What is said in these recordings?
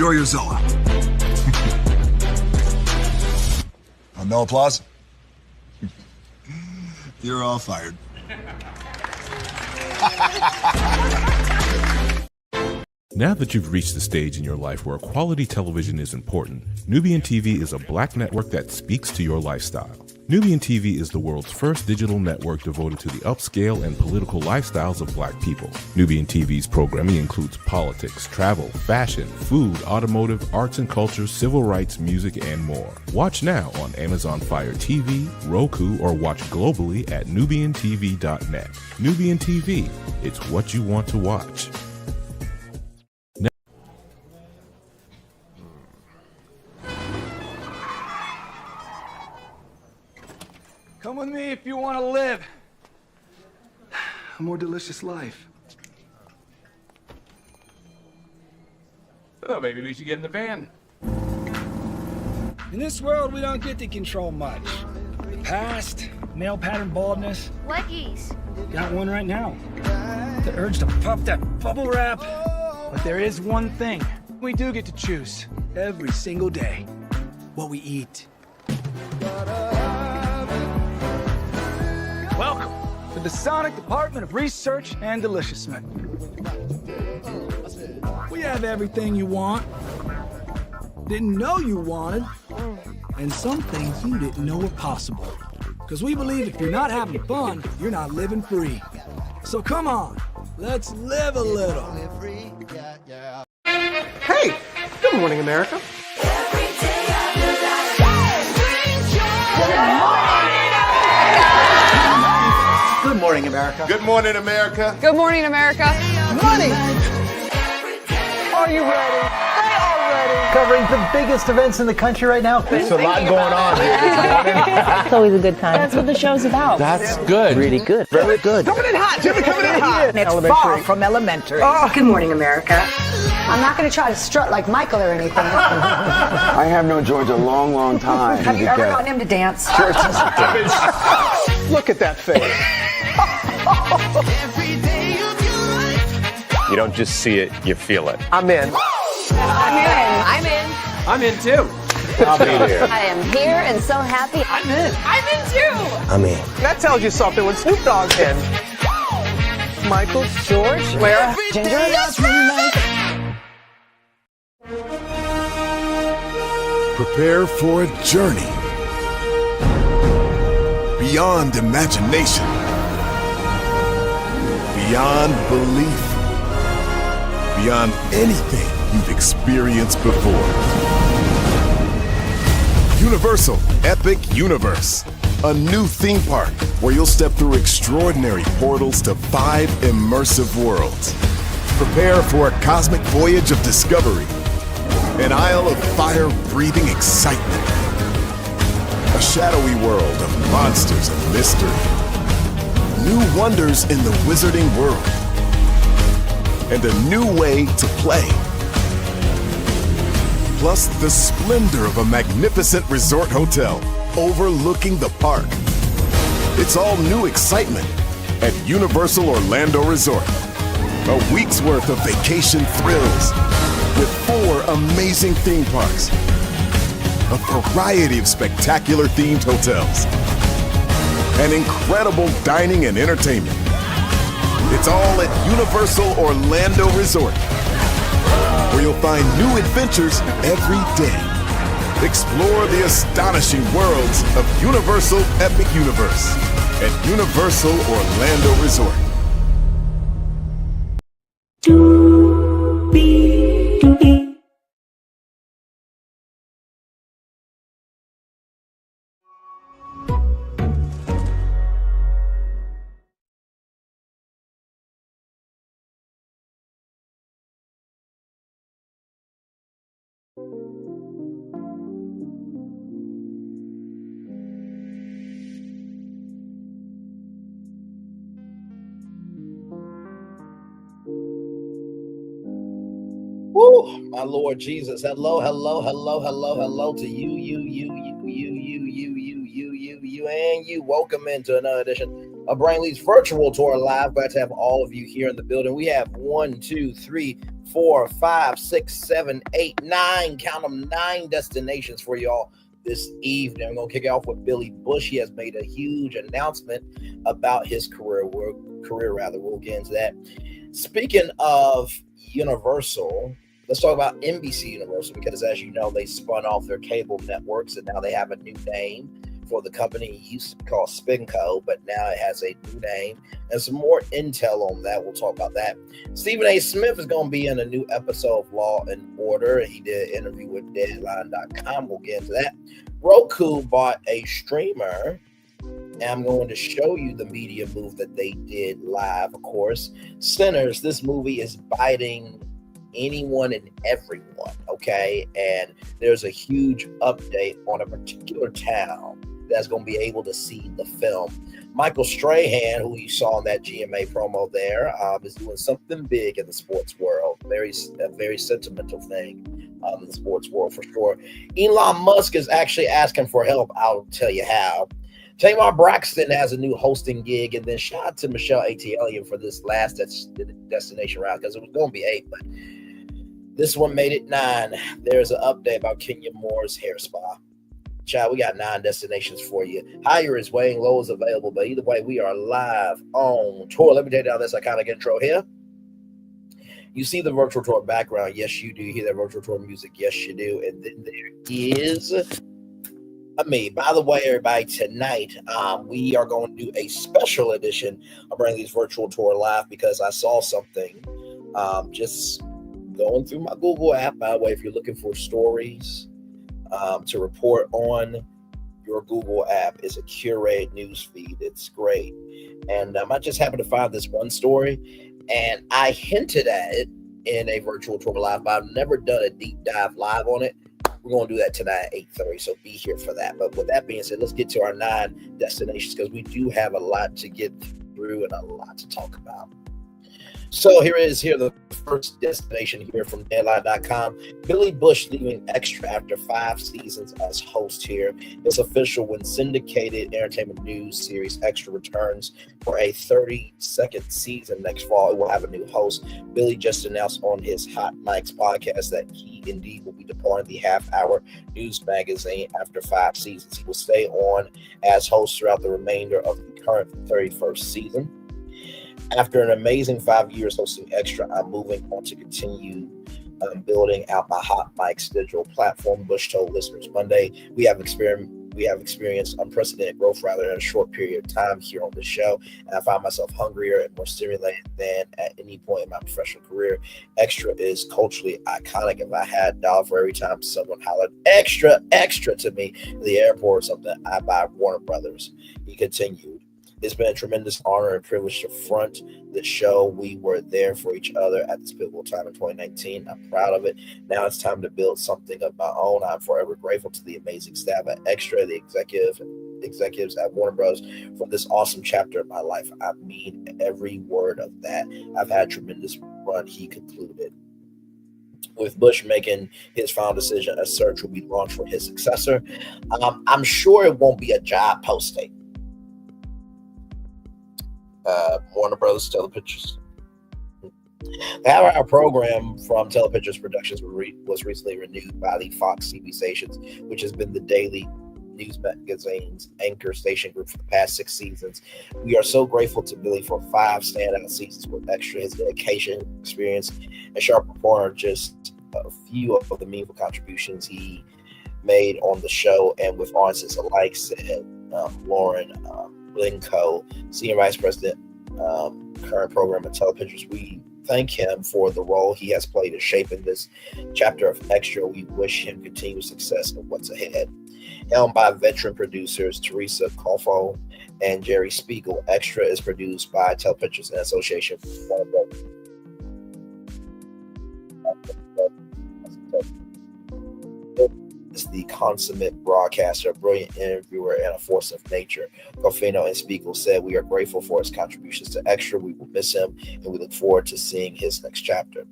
enjoy your Zoa. Oh, no applause? You're all fired. Now that you've reached the stage in your life where quality television is important, Nubian TV is a black network that speaks to your lifestyle. Nubian TV is the world's first digital network devoted to the upscale and political lifestyles of black people. Nubian TV's programming includes politics, travel, fashion, food, automotive, arts and culture, civil rights, music, and more. Watch now on Amazon Fire TV, Roku, or watch globally at nubiantv.net. Nubian TV, it's what you want to watch. Come with me if you want to live a more delicious life. Oh, maybe we should get in the van. In this world, we don't get to control much. The past, male pattern baldness. What geese? Got one right now. The urge to puff that bubble wrap. But there is one thing we do get to choose every single day: what we eat. Welcome to the Sonic Department of Research and Deliciousment. We have everything you want, didn't know you wanted, and some things you didn't know were possible. Because we believe if you're not having fun, you're not living free. So come on, let's live a little. Hey, good morning, America. Good morning, America. Good morning, America. Good morning, America. Money. Are you ready? They are ready. Covering the biggest events in the country right now. There's a lot going on here. It's always a good time. That's what the show's about. That's good. Really good. Very good. Coming in hot, Jimmy, coming in hot. It's far from elementary. Oh, good morning, America. I'm not going to try to strut like Michael or anything. I have known George a long, long time. Have you ever gotten him to dance? Look at that face. You don't just see it, you feel it. I'm in. I'm in. I'm in too. I'll be there. I am here and so happy. I'm in. I'm in too. I'm in. That tells you something when Snoop Dogg's in. Michael, George, Lara, Ginger. Prepare for a journey beyond imagination, beyond belief, beyond anything you've experienced before. Universal Epic Universe, a new theme park where you'll step through extraordinary portals to 5 immersive worlds. Prepare for a cosmic voyage of discovery, an isle of fire-breathing excitement, a shadowy world of monsters and mystery, new wonders in the wizarding world, and a new way to play. Plus the splendor of a magnificent resort hotel overlooking the park. It's all new excitement at Universal Orlando Resort. A week's worth of vacation thrills with 4 amazing theme parks, a variety of spectacular themed hotels, and incredible dining and entertainment. It's all at Universal Orlando Resort, where you'll find new adventures every day. Explore the astonishing worlds of Universal Epic Universe at Universal Orlando Resort. Woo, my Lord Jesus. Hello to you, and you. Welcome into another edition Brainley's virtual tour live. Glad to have all of you here in the building. We have 1, 2, 3, 4, 5, 6, 7, 8, 9, count them, 9 destinations for y'all this evening. I'm going to kick it off with Billy Bush. He has made a huge announcement about his career. We'll get into that. Speaking of Universal, let's talk about NBC Universal, because as you know, they spun off their cable networks and now they have a new name for the company. It used to be called Spinco, but now it has a new name and some more intel on that. We'll talk about that. Stephen A. Smith is going to be in a new episode of Law and Order. He did an interview with Deadline.com. We'll get into that. Roku bought a streamer, and I'm going to show you the media move that they did live, of course. Sinners, this movie is biting anyone and everyone, okay? And there's a huge update on a particular town that's going to be able to see the film. Michael Strahan, who you saw in that GMA promo there, is doing something big in the sports world. A very sentimental thing in the sports world for sure. Elon Musk is actually asking for help. I'll tell you how. Tamar Braxton has a new hosting gig, and then shout out to Michelle ATLien for this last destination round, because it was going to be 8, but this one made it 9. There's an update about Kenya Moore's hair spa. Child, we got 9 destinations for you. Higher is weighing, low is available, but either way, we are live on tour. Let me take down this iconic intro here. You see the virtual tour background. Yes, you do. You hear that virtual tour music. Yes, you do. And then there is me. By the way, everybody, tonight we are going to do a special edition of Brantley's virtual tour live, because I saw something just going through my Google app. By the way, if you're looking for stories to report on, your Google app is a curated news feed. It's great. And I just happened to find this one story, and I hinted at it in a virtual tour live, but I've never done a deep dive live on it. We're going to do that tonight at 8:30, so be here for that. But with that being said, let's get to our 9 destinations, because we do have a lot to get through and a lot to talk about. So here the first destination here from Deadline.com. Billy Bush leaving Extra after 5 seasons as host here. It's official when syndicated entertainment news series Extra returns for a 32nd season next fall. It will have a new host. Billy just announced on his Hot Mics podcast that he indeed will be departing the half-hour news magazine after 5 seasons. He will stay on as host throughout the remainder of the current 31st season. After an amazing 5 years hosting Extra, I'm moving on to continue building out my Hot Mics digital platform, Bush told listeners Monday. We have experienced unprecedented growth rather in a short period of time here on the show, and I find myself hungrier and more stimulated than at any point in my professional career. Extra is culturally iconic. If I had a dollar for every time someone hollered extra to me at the airport or something, I'd buy Warner Brothers. He continued. It's been a tremendous honor and privilege to front the show. We were there for each other at this pivotal time in 2019. I'm proud of it. Now it's time to build something of my own. I'm forever grateful to the amazing staff at Extra, the executives at Warner Bros. For this awesome chapter of my life. I mean every word of that. I've had a tremendous run, he concluded. With Bush making his final decision, a search will be launched for his successor. I'm sure it won't be a job posting. Warner Bros. Telepictures. The Hour program from Telepictures Productions was recently renewed by the Fox TV stations, which has been the daily news magazine's anchor station group for the past 6 seasons. We are so grateful to Billy for 5 standout seasons with Extra. His dedication, experience, and sharp reporter, just a few of the meaningful contributions he made on the show and with audiences alike, said Lauren Blinko, Senior Vice President, current program at Telepictures. We thank him for the role he has played in shaping this chapter of Extra. We wish him continued success in what's ahead. Helmed by veteran producers Teresa Colfo and Jerry Spiegel, Extra is produced by Telepictures in association with Warner Bros. is the consummate broadcaster, a brilliant interviewer, and a force of nature. Gofino and Spiegel said, "We are grateful for his contributions to Extra. We will miss him, and we look forward to seeing his next chapter."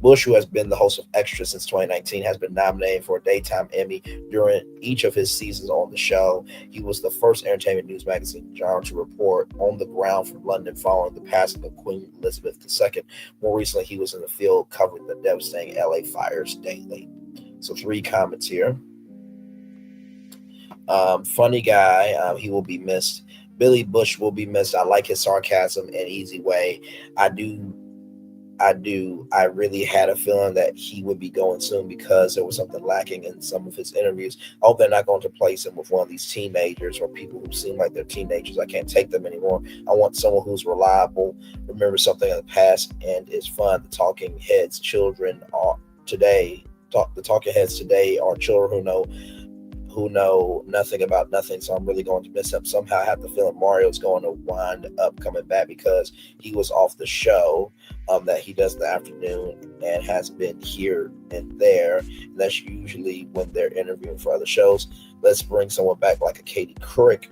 Bush, who has been the host of Extra since 2019, has been nominated for a Daytime Emmy during each of his seasons on the show. He was the first entertainment news magazine genre to report on the ground from London following the passing of Queen Elizabeth II. More recently, he was in the field covering the devastating LA fires daily. So 3 comments here. Funny guy. He will be missed. Billy Bush will be missed. I like his sarcasm and easy way. I really had a feeling that he would be going soon because there was something lacking in some of his interviews. I hope they're not going to replace him with one of these teenagers or people who seem like they're teenagers. I can't take them anymore. I want someone who's reliable, remember something in the past, and is fun. The talking heads children are today. The talking heads today are children who know nothing about nothing. So I'm really going to miss him. Somehow I have the feeling Mario's going to wind up coming back because he was off the show that he does in the afternoon and has been here and there. And that's usually when they're interviewing for other shows. Let's bring someone back like a Katie Couric.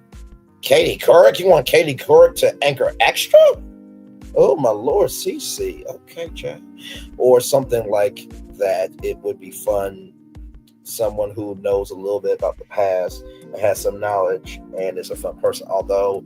Katie Couric? You want Katie Couric to anchor Extra? Oh, my Lord, CC. Okay, Chad. Or something like that. It would be fun. Someone who knows a little bit about the past and has some knowledge and is a fun person. Although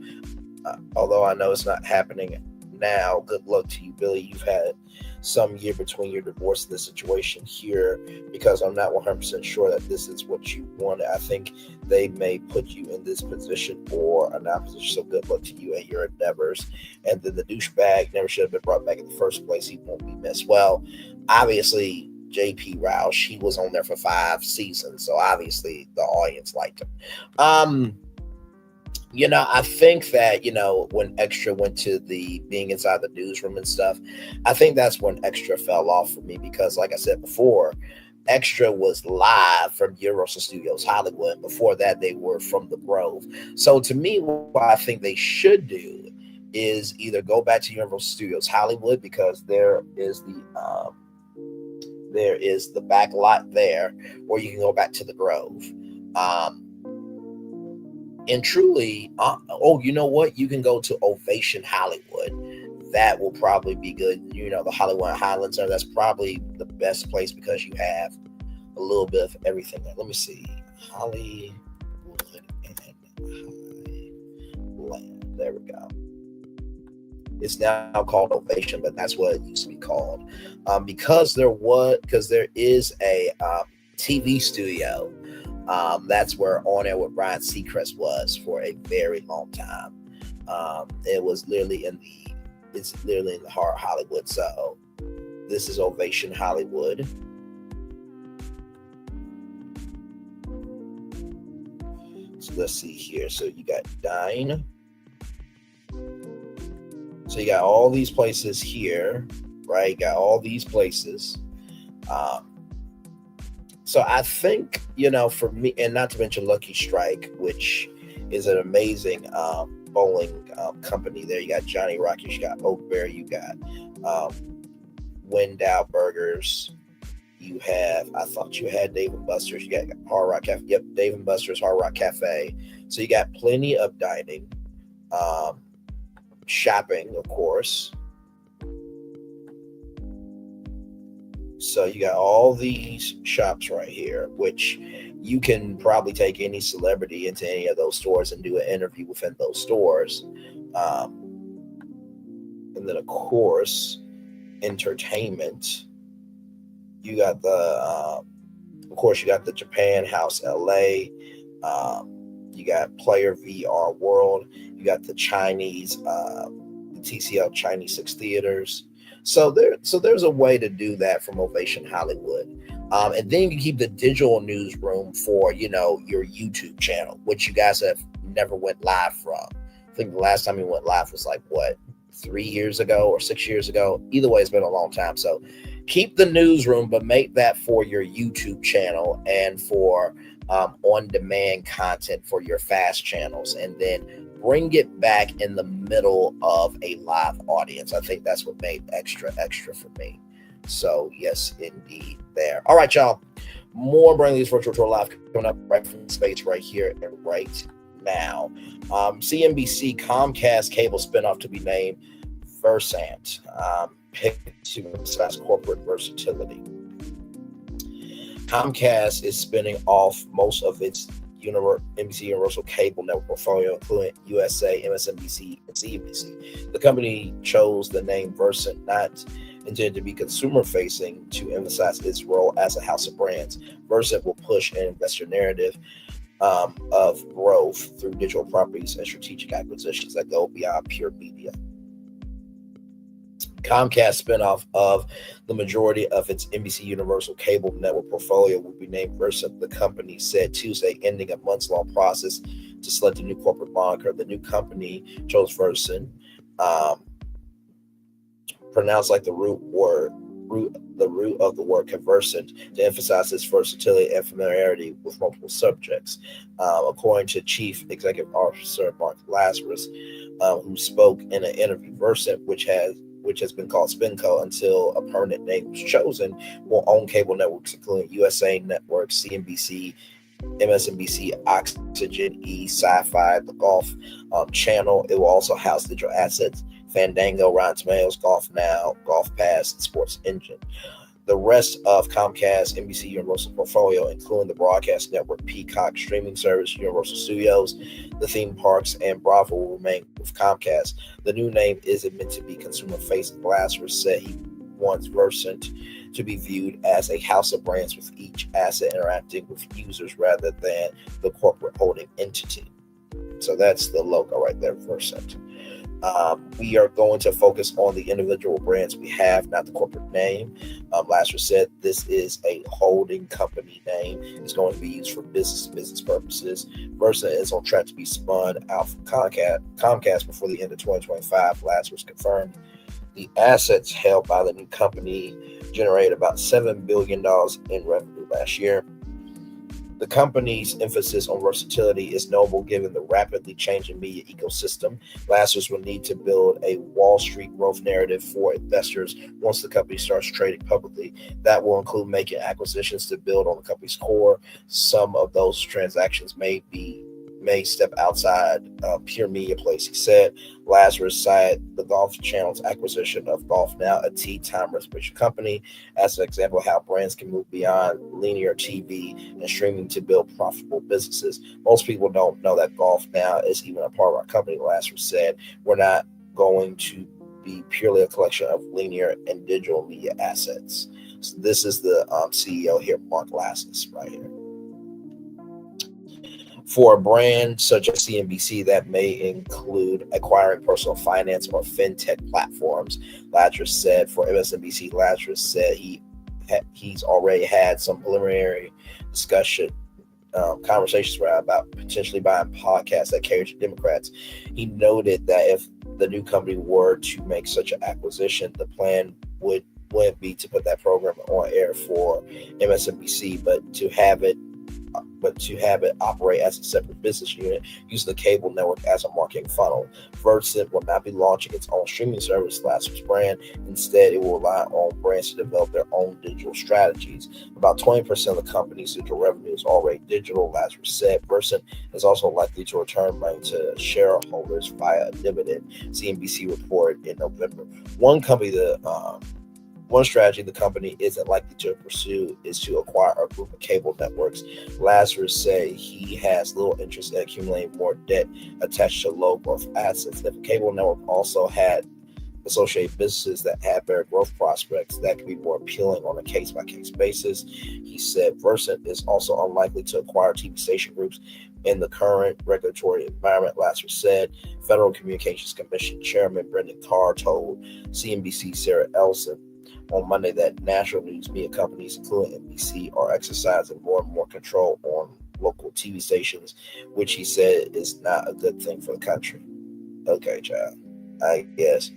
I know it's not happening now, good luck to you, Billy. You've had some year between your divorce and the situation here, because I'm not 100% sure that this is what you wanted. I think they may put you in this position or an opposition. So good luck to you and your endeavors. And then the douchebag never should have been brought back in the first place. He won't be missed. Well, obviously, JP Roush, he was on there for 5 seasons, so obviously the audience liked him. I think that, when Extra went to the being inside the newsroom and stuff, I think that's when Extra fell off for me because, like I said before, Extra was live from Universal Studios Hollywood. Before that, they were from the Grove. So to me, what I think they should do is either go back to Universal Studios Hollywood, because there is the back lot there, or you can go back to the Grove. And truly, you know what? You can go to Ovation Hollywood. That will probably be good. The Hollywood Highlands Center, that's probably the best place because you have a little bit of everything there. Let me see. Hollywood and Highland. There we go. It's now called Ovation, but that's what it used to be called. Because there is a TV studio. That's where On Air with Ryan Seacrest was for a very long time. It was literally in the heart of Hollywood. So this is Ovation Hollywood. So let's see here. So you got Dine. So you got all these places here, right? You got all these places. So I think, for me, and not to mention Lucky Strike, which is an amazing bowling company there. You got Johnny Rockets, you got Oakberry, you got Window Burgers. You have, I thought you had Dave & Buster's. You got Hard Rock Cafe. Yep, Dave & Buster's, Hard Rock Cafe. So you got plenty of dining. Shopping, of course. So you got all these shops right here, which you can probably take any celebrity into any of those stores and do an interview within those stores. And then, of course, entertainment. You got you got the Japan House LA. You got Player VR World. You got the Chinese, the TCL Chinese 6 theaters. So there's a way to do that from Ovation Hollywood. And then you can keep the digital newsroom for, your YouTube channel, which you guys have never went live from. I think the last time you went live was 3 years ago or 6 years ago. Either way, it's been a long time. So keep the newsroom, but make that for your YouTube channel and for on-demand content for your fast channels, and then bring it back in the middle of a live audience. I think that's what made Extra for me. So yes, indeed there. All right, y'all. More Brain Leads Virtual Tour Live coming up right from space right here and right now. CNBC Comcast cable spinoff to be named Versant, picked to emphasize corporate versatility. Comcast is spinning off most of its NBC Universal cable network portfolio, including USA, MSNBC, and CNBC. The company chose the name Versant, not intended to be consumer-facing, to emphasize its role as a house of brands. Versant will push an investor narrative of growth through digital properties and strategic acquisitions that go beyond pure media. Comcast spinoff of the majority of its NBC Universal cable network portfolio will be named Versant, the company said Tuesday, ending a months-long process to select a new corporate moniker. The new company chose Versant, pronounced like the root of the word conversant, to emphasize its versatility and familiarity with multiple subjects. According to Chief Executive Officer Mark Lazarus, who spoke in an interview, Versant, which has been called SpinCo until a permanent name was chosen, will own cable networks including USA Network, CNBC, MSNBC, Oxygen, E, Sci-Fi, the Golf Channel. It will also house digital assets, Fandango, Rotten Tomatoes, Golf Now, Golf Pass, and Sports Engine. The rest of Comcast NBC Universal portfolio, including the broadcast network, Peacock streaming service, Universal Studios, the theme parks, and Bravo, will remain with Comcast. The new name isn't meant to be consumer-facing. Lazarus said he wants Versant to be viewed as a house of brands, with each asset interacting with users rather than the corporate holding entity. So that's the logo right there, Versant. We are going to focus on the individual brands we have, not the corporate name. Lazarus said this is a holding company name. It's going to be used for business purposes. Versant is on track to be spun out from Comcast before the end of 2025. Lazarus confirmed the assets held by the new company generated about $7 billion in revenue last year. The company's emphasis on versatility is notable given the rapidly changing media ecosystem. Lazarus will need to build a Wall Street growth narrative for investors once the company starts trading publicly. That will include making acquisitions to build on the company's core. Some of those transactions may step outside pure media plays, he said. Lazarus cited the Golf Channel's acquisition of Golf Now, a tea time reservation company, as an example of how brands can move beyond linear TV and streaming to build profitable businesses. Most people don't know that Golf Now is even a part of our company, Lazarus said. We're not going to be purely a collection of linear and digital media assets. So this is the CEO here, Mark Lazarus, right here. For a brand such as CNBC, that may include acquiring personal finance or fintech platforms, Lazarus said. For MSNBC, Lazarus said he's already had some preliminary conversations about potentially buying podcasts that cater to Democrats. He noted that if the new company were to make such an acquisition, the plan wouldn't be to put that program on air for MSNBC, but to have it operate as a separate business unit, use the cable network as a marketing funnel. Versant will not be launching its own streaming service, Lazarus brand. Instead, it will rely on brands to develop their own digital strategies. About 20% of the company's digital revenue is already digital, Lazarus said. Versant is also likely to return money to shareholders via a dividend, CNBC reported in November. One strategy the company isn't likely to pursue is to acquire a group of cable networks. Lazarus said he has little interest in accumulating more debt attached to low growth assets. If a cable network also had associated businesses that had better growth prospects, that could be more appealing on a case-by-case basis. He said Versant is also unlikely to acquire TV station groups in the current regulatory environment, Lazarus said. Federal Communications Commission Chairman Brendan Carr told CNBC's Sarah Ellison on Monday that national news media companies, including NBC, are exercising more and more control on local TV stations, which he said is not a good thing for the country. Okay, child, I guess.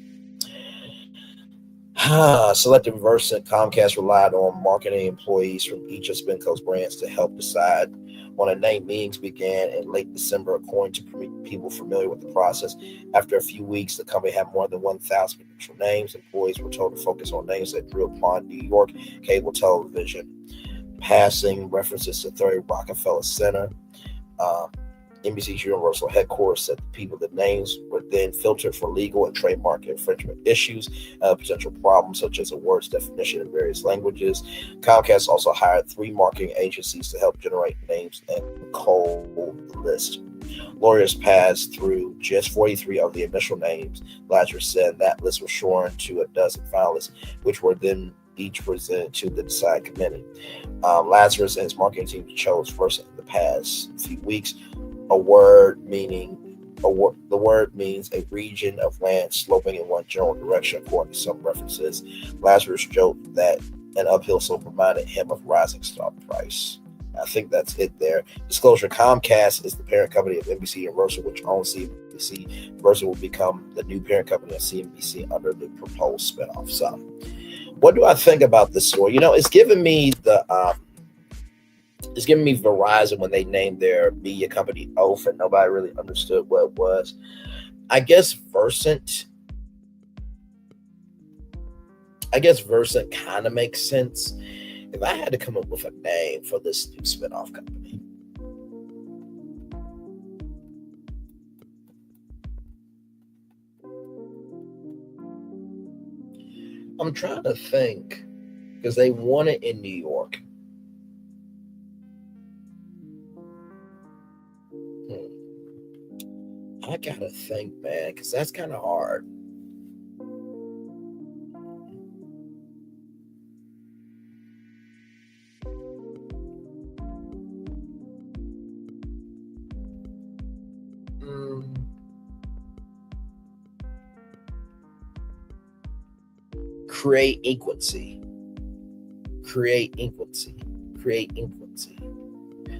Selecting Versant, Comcast relied on marketing employees from each of SpinCo's brands to help decide on a name. Meetings began in late December, according to people familiar with the process. After a few weeks, the company had more than 1,000 potential names. Employees were told to focus on names that drew upon New York cable television passing references to 30 Rockefeller Center. NBC's Universal headquarters said the names were then filtered for legal and trademark infringement issues, potential problems such as a word's definition in various languages. Comcast also hired 3 marketing agencies to help generate names and cull the list. Lawyers passed through just 43 of the initial names. Lazarus said that list was shortened to a dozen finalists, which were then each presented to the decide committee. Lazarus and his marketing team chose first in the past few weeks. The word means a region of land sloping in one general direction, according to some references. Lazarus joked that an uphill slope reminded him of rising stock price. I think that's it there. Disclosure: Comcast is the parent company of NBC Universal, which owns CNBC. Universal will become the new parent company of CNBC under the proposed spinoff. So, what do I think about this story? You know, it's giving me Verizon when they named their media company Oath, and nobody really understood what it was. I guess Versant kind of makes sense. If I had to come up with a name for this new spinoff company, I'm trying to think, because they want it in New York. I gotta think, man, because that's kind of hard. Create equancy.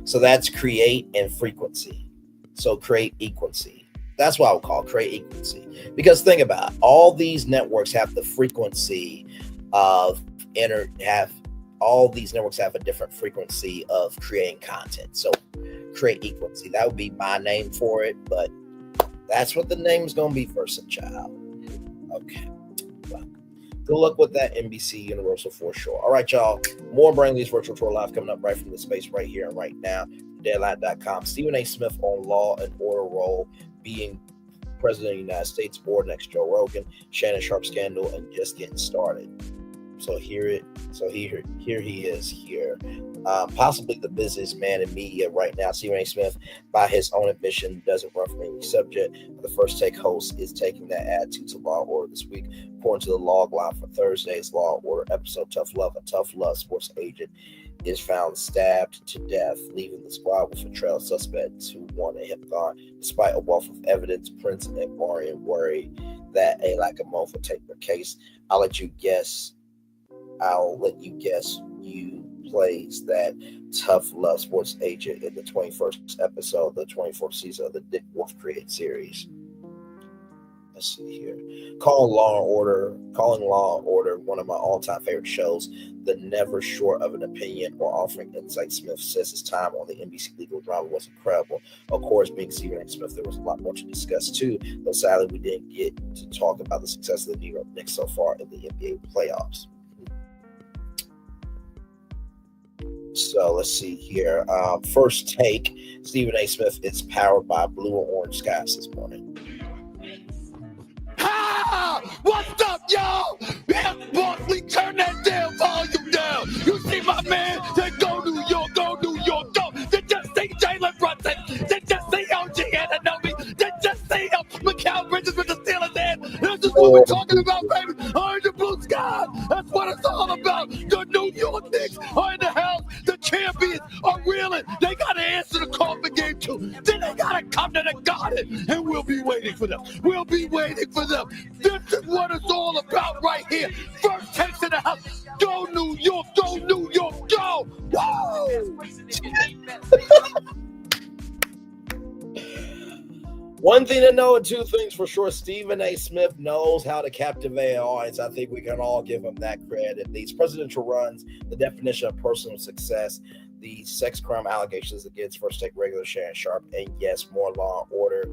So that's create and frequency. So create equancy. That's what I would call create equancy. Because think about it, all these networks have the frequency of all these networks have a different frequency of creating content. So create equancy. That would be my name for it, but that's what the name is going to be, Versant Child. Okay. Well, good luck with that, NBC Universal, for sure. All right, y'all. More Bring These Virtual Tour Live coming up right from the space right here and right now. Deadline.com. Stephen A. Smith on Law and Order role, being president of the United States, or next Joe Rogan, Shannon Sharp scandal, and just getting started. So here he is here. Possibly the businessman in media right now. Stephen A. Smith, by his own admission, doesn't run from any subject. The First Take host is taking that attitude to Law and Order this week. According to the log line for Thursday's Law and Order episode, Tough Love, a tough love sports agent is found stabbed to death, leaving the squad with a trail of suspects who wanted him gone, despite a wealth of evidence. Prince and Marion worry that a lack of motive will take their case. I'll let you guess who plays that tough love sports agent in the 21st episode of the 24th season of the Dick Wolf created series. Let's see here. Calling Law and Order, one of my all-time favorite shows, the never short of an opinion or offering insight. Smith says his time on the NBC legal drama was incredible. Of course, being Stephen A. Smith, there was a lot more to discuss too, though sadly we didn't get to talk about the success of the New York Knicks so far in the NBA playoffs. So let's see here. First Take, Stephen A. Smith is powered by blue and orange skies this morning. What's up, y'all? F. Barkley, turn that damn volume down. You see my man? They go New York, go. They just see Jalen Brunson. They just see OG Anunoby. They just see Mikal Bridges with the Steelers head. This is what we're talking about, baby. Are in the blue sky. That's what it's all about. The New York Knicks are in the house. The champions are reeling. They got to answer the call for game 2. Then they got to come to the Garden, and we'll be waiting for them. This is what it's all about right here. First Takes in the house. Go New York, go New York, go! Woo! One thing to know and two things for sure. Stephen A. Smith knows how to captivate an audience. I think we can all give him that credit. These presidential runs, the definition of personal success, the sex crime allegations against First Take regular Shannon Sharp, and yes, more Law and Order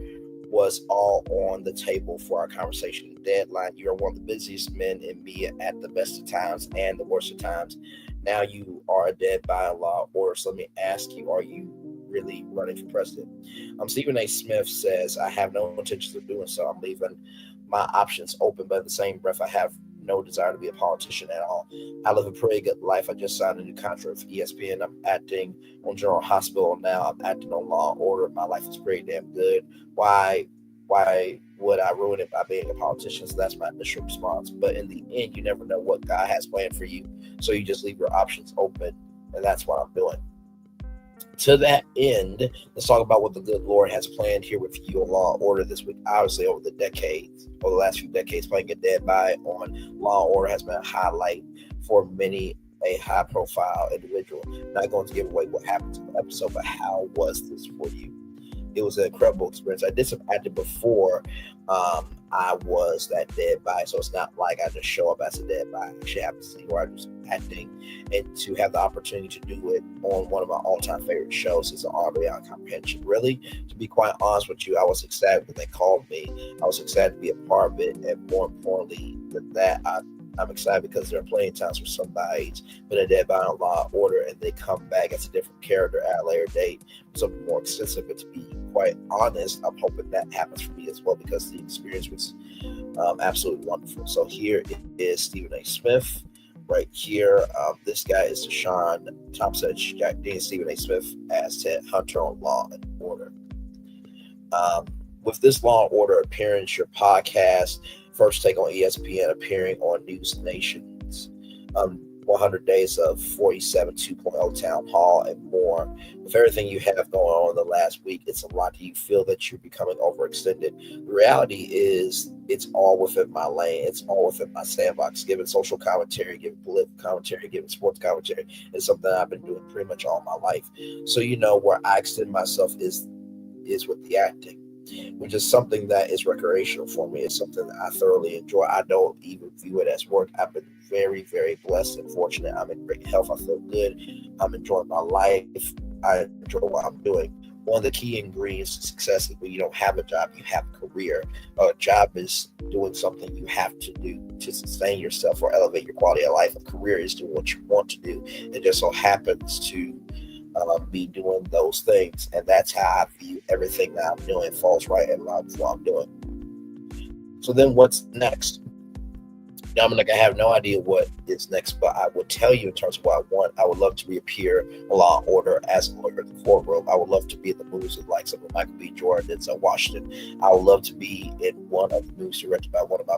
was all on the table for our conversation. Deadline, you are one of the busiest men in media at the best of times and the worst of times. Now you are a dead by a law order. So let me ask you, are you really running for president? Stephen A. Smith says, I have no intentions of doing so. I'm leaving my options open, but in the same breath, I have no desire to be a politician at all. I live a pretty good life. I just signed a new contract for ESPN. I'm acting on General Hospital now. I'm acting on Law and Order. My life is pretty damn good. Why would I ruin it by being a politician? So that's my initial response. But in the end, you never know what God has planned for you. So you just leave your options open. And that's what I'm doing. To that end, let's talk about what the good Lord has planned here with you on Law and Order this week. Obviously, over the last few decades, playing a dead by on Law and Order has been a highlight for many a high-profile individual. Not going to give away what happened in the episode, but how was this for you? It was an incredible experience. I did some acting before I was that dead by, so it's not like I just show up as a dead by. I actually have to see where I do some acting, and to have the opportunity to do it on one of my all-time favorite shows is an honor beyond comprehension. Really, to be quite honest with you, I was excited when they called me. I was excited to be a part of it, and more importantly than that, I'm excited because there are plenty of times where somebody's been a dead by on Law and Order and they come back as a different character at a later date, something more extensive. But to be quite honest, I'm hoping that happens for me as well, because the experience was absolutely wonderful. So here is Stephen A. Smith right here. This guy is Strahan Thompson, Stephen A. Smith as Ted Hunter on Law and Order. With this Law and Order appearance, your podcast, First Take on ESPN, appearing on News Nation's 100 Days of 47 2.0 Town Hall, and more. With everything you have going on in the last week, it's a lot. Do you feel that you're becoming overextended? The reality is it's all within my lane. It's all within my sandbox. Giving social commentary, giving political commentary, giving sports commentary is something I've been doing pretty much all my life. So you know where I extend myself is with the acting, which is something that is recreational for me. It's something that I thoroughly enjoy. I don't even view it as work. I've been very, very blessed and fortunate. I'm in great health. I feel good. I'm enjoying my life. I enjoy what I'm doing. One of the key ingredients to success is when you don't have a job, you have a career. A job is doing something you have to do to sustain yourself or elevate your quality of life. A career is doing what you want to do. It just so happens to be doing those things, and that's how I view everything that I'm doing falls right in line with what I'm doing. So then what's next? Dominic, I have no idea what is next, but I would tell you in terms of what I want. I would love to reappear on Law and Order as a lawyer in the courtroom. I would love to be in the movies with like some of Michael B. Jordan, Denzel Washington. I would love to be in one of the movies directed by one of my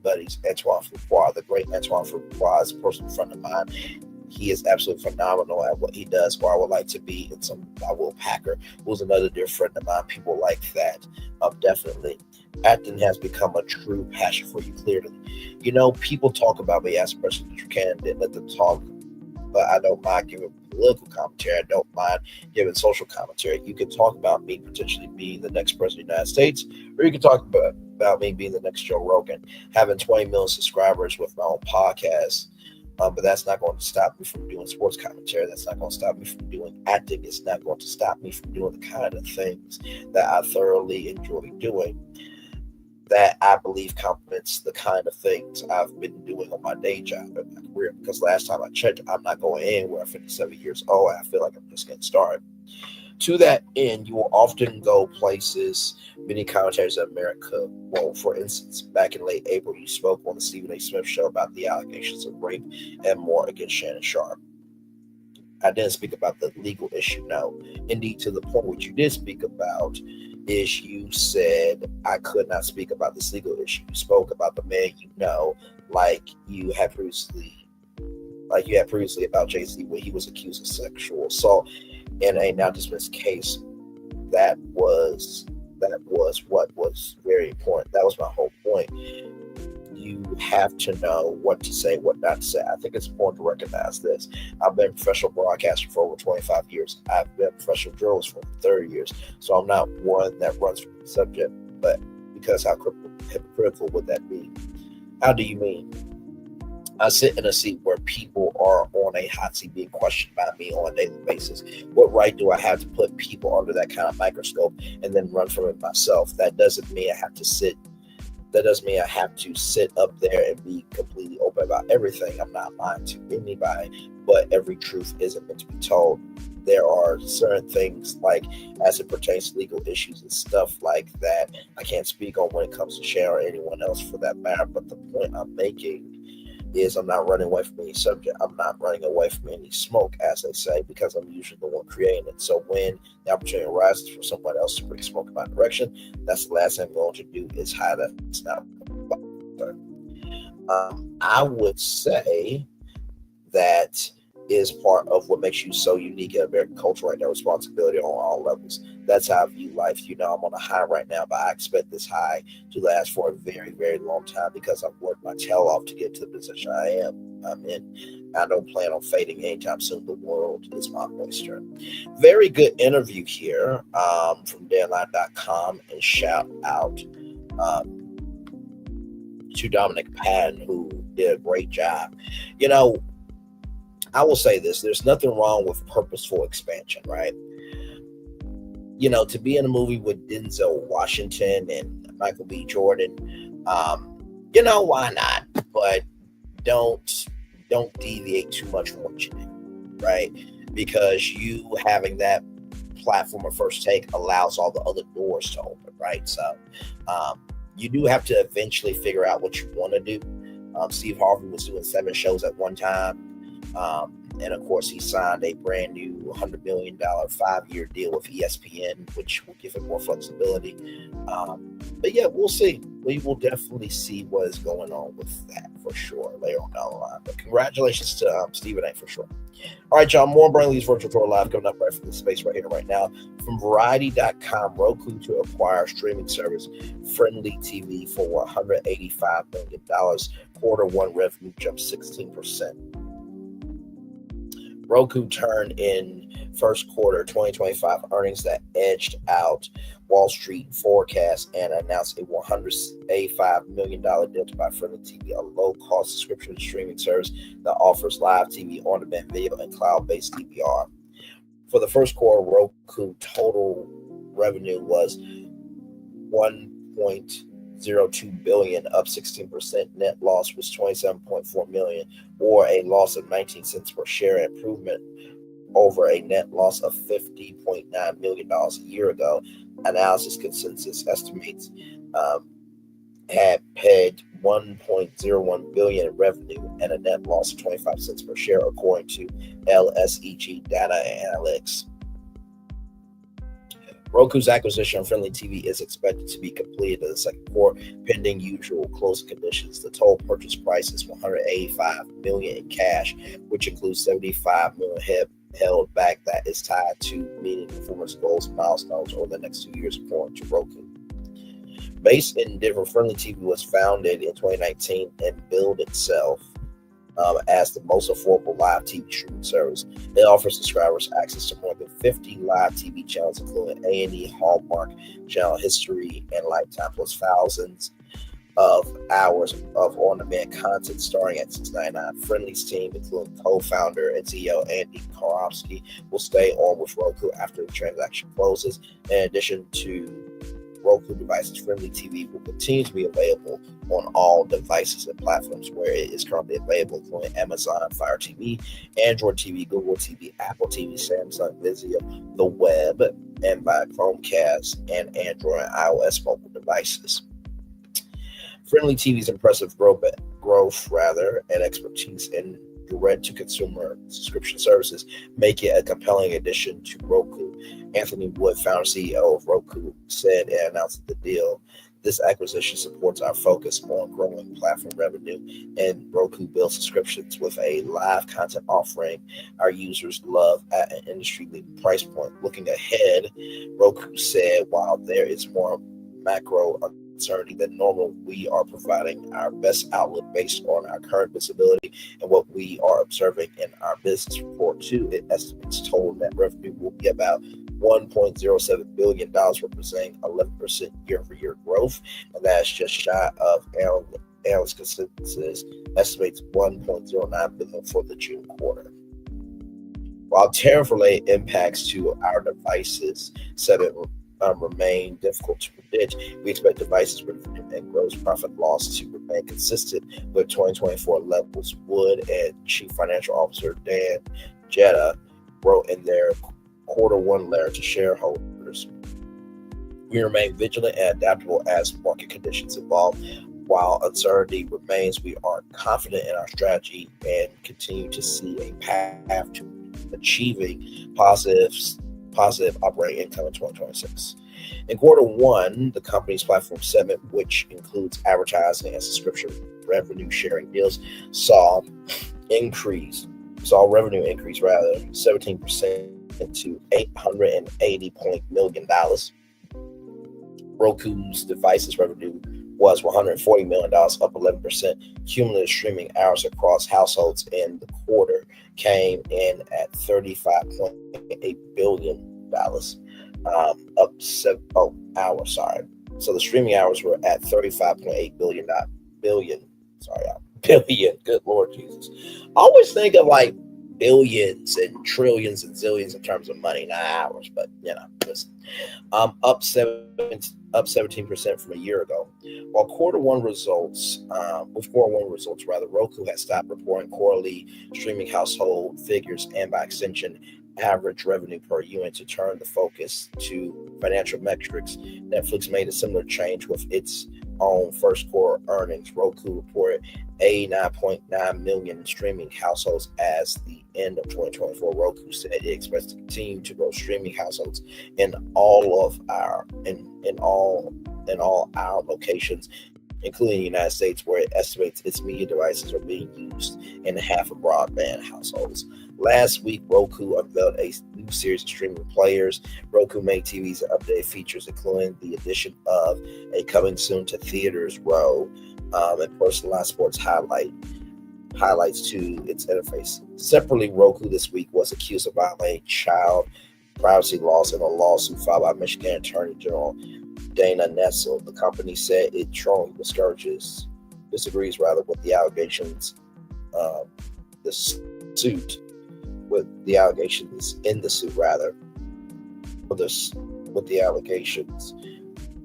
buddies, Antoine Fuqua. The great Antoine Fuqua is a personal friend of mine. He is absolutely phenomenal at what he does. Where I would like to be in some by Will Packer, who's another dear friend of mine. People like that. Definitely. Acting has become a true passion for you, clearly. You know, people talk about me as a presidential candidate. Let them talk. But I don't mind giving political commentary. I don't mind giving social commentary. You can talk about me potentially being the next president of the United States, or you can talk about me being the next Joe Rogan, having 20 million subscribers with my own podcast. But that's not going to stop me from doing sports commentary. That's not going to stop me from doing acting. It's not going to stop me from doing the kind of things that I thoroughly enjoy doing, that I believe complements the kind of things I've been doing on my day job and my career. Because last time I checked, I'm not going anywhere. I'm 57 years old. I feel like I'm just getting started. To that end, you will often go places many commentators in America won't. For instance, back in late April, you spoke on the Stephen A. Smith show about the allegations of rape and more against Shannon Sharpe. I didn't speak about the legal issue, no. Indeed, to the point what you did speak about is you said I could not speak about this legal issue. You spoke about the man you know, like you had previously about Jay-Z, when he was accused of sexual assault in a now dismissed case. That was what was very important. That was my whole point. You have to know what to say, what not to say. I think it's important to recognize this. I've been a professional broadcaster for over 25 years. I've been a professional journalist for over 30 years. So I'm not one that runs from the subject, but because how hypocritical would that be? How do you mean? I sit in a seat where people are on a hot seat being questioned by me on a daily basis. What right do I have to put people under that kind of microscope and then run from it myself? That doesn't mean I have to sit That doesn't mean I have to sit up there and be completely open about everything. I'm not lying to anybody, but every truth isn't meant to be told. There are certain things, like as it pertains to legal issues and stuff like that, I can't speak on when it comes to Sharon or anyone else for that matter. But the point I'm making is I'm not running away from any subject. I'm not running away from any smoke, as they say, because I'm usually the one creating it. So when the opportunity arises for someone else to bring smoke in my direction, that's the last thing I'm going to do is hide it. It's not. I would say that is part of what makes you so unique in American culture right now, responsibility on all levels. That's how I view life. I'm on a high right now, but I expect this high to last for a very, very long time because I've worked my tail off to get to the position I'm in. I don't plan on fading anytime soon. The world is my oyster. Very good interview here from Deadline.com, and shout out to Dominic Patton, who did a great job. I will say this, there's nothing wrong with purposeful expansion, right? To be in a movie with Denzel Washington and Michael B. Jordan, why not? But don't deviate too much from what you do, right? Because you having that platform of First Take allows all the other doors to open, right? So you do have to eventually figure out what you want to do. Steve Harvey was doing 7 shows at one time. And of course, he signed a brand new $100 million 5-year deal with ESPN, which will give him more flexibility. But yeah, we'll see. We will definitely see what is going on with that for sure later on down the line. But congratulations to Stephen A. for sure. All right, y'all. More Brainley's Virtual Tour Live coming up right from the space right here, right now. From Variety.com, Roku to acquire streaming service Friendly TV for $185 million. Q1 revenue jumped 16%. Roku turned in first quarter 2025 earnings that edged out Wall Street forecasts and announced a $185 million deal to buy Friendly TV, a low-cost subscription streaming service that offers live TV, on-demand video, and cloud-based DVR. For the first quarter, Roku total revenue was $1.02 billion, up 16%. Net loss was $27.4 million, or a loss of 19 cents per share, improvement over a net loss of $50.9 million a year ago. Analysis consensus estimates had paid $1.01 billion in revenue and a net loss of 25 cents per share, according to LSEG Data Analytics. Roku's acquisition of Friendly TV is expected to be completed in the second quarter, pending usual closing conditions. The total purchase price is $185 million in cash, which includes $75 million held back that is tied to meeting performance goals and milestones over the next 2 years, according to Roku. Based in Denver, Friendly TV was founded in 2019 and billed itself as the most affordable live TV streaming service. It offers subscribers access to more than 50 live TV channels, including A&E, Hallmark, Channel History, and Lifetime, plus thousands of hours of on-demand content starting at $6.99. Friendly's team, including co-founder and CEO Andy Karofsky, will stay on with Roku after the transaction closes. In addition to Roku devices, Friendly TV will continue to be available on all devices and platforms where it is currently available, including Amazon Fire TV, Android TV, Google TV, Apple TV, Samsung, Vizio, the web, and by Chromecast and Android and iOS mobile devices. Friendly TV's impressive growth and expertise in direct-to-consumer subscription services make it a compelling addition to Roku. Anthony Wood, founder and CEO of Roku, said and announced the deal. This acquisition supports our focus on growing platform revenue and Roku bill subscriptions with a live content offering our users love at an industry-leading price point. Looking ahead, Roku said, while there is more macro uncertainty than normal, we are providing our best outlook based on our current visibility and what we are observing in our business report too. It estimates total net revenue will be about $1.07 billion, representing 11% year-over-year growth, and that's just shy of analyst consensus estimates $1.09 billion for the June quarter. While tariff-related impacts to our devices segment remain difficult to predict, we expect devices revenue and gross profit loss to remain consistent with 2024 levels. Wood and Chief Financial Officer Dan Jetta wrote in their Q1 letter to shareholders. We remain vigilant and adaptable as market conditions evolve. While uncertainty remains, we are confident in our strategy and continue to see a path to achieving positive operating income in 2026. In Q1, the company's platform segment, which includes advertising and subscription revenue sharing deals, saw revenue increase 17% to $880 million. Roku's devices revenue was $140 million, up 11%. Cumulative streaming hours across households in the quarter came in at $35.8 billion, So the streaming hours were at 35.8 billion. Good Lord Jesus. I always think of like billions and trillions and zillions in terms of money, not hours, but listen. Up 17% from a year ago. While Q1 results, Roku has stopped reporting quarterly streaming household figures and by extension average revenue per unit to turn the focus to financial metrics. Netflix made a similar change with its own first quarter earnings. Roku reported 89.9 million streaming households as the end of 2024. Roku said it expects to continue to grow streaming households in all our locations, including the United States, where it estimates its media devices are being used in half of broadband households. Last week, Roku unveiled a new series of streaming players. Roku made TVs and updated features, including the addition of a coming soon to theaters row and personalized sports highlights to its interface. Separately, Roku this week was accused of violating child privacy laws in a lawsuit filed by Michigan Attorney General Dana Nessel. The company said it strongly disagrees with the allegations with the allegations,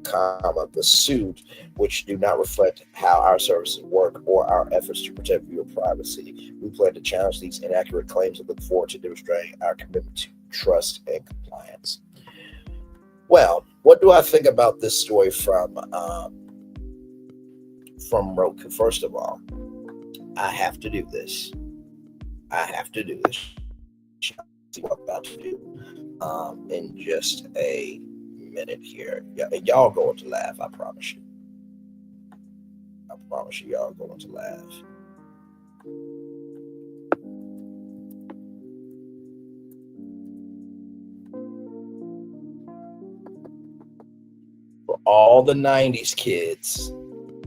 the suit, which do not reflect how our services work or our efforts to protect viewer privacy. We plan to challenge these inaccurate claims and look forward to demonstrating our commitment to trust and compliance. Well, what do I think about this story from Roku? First of all, I have to do this. See what I'm about to do in just a minute here. Y'all going to laugh, I promise you. Y'all going to laugh. For all the 90s kids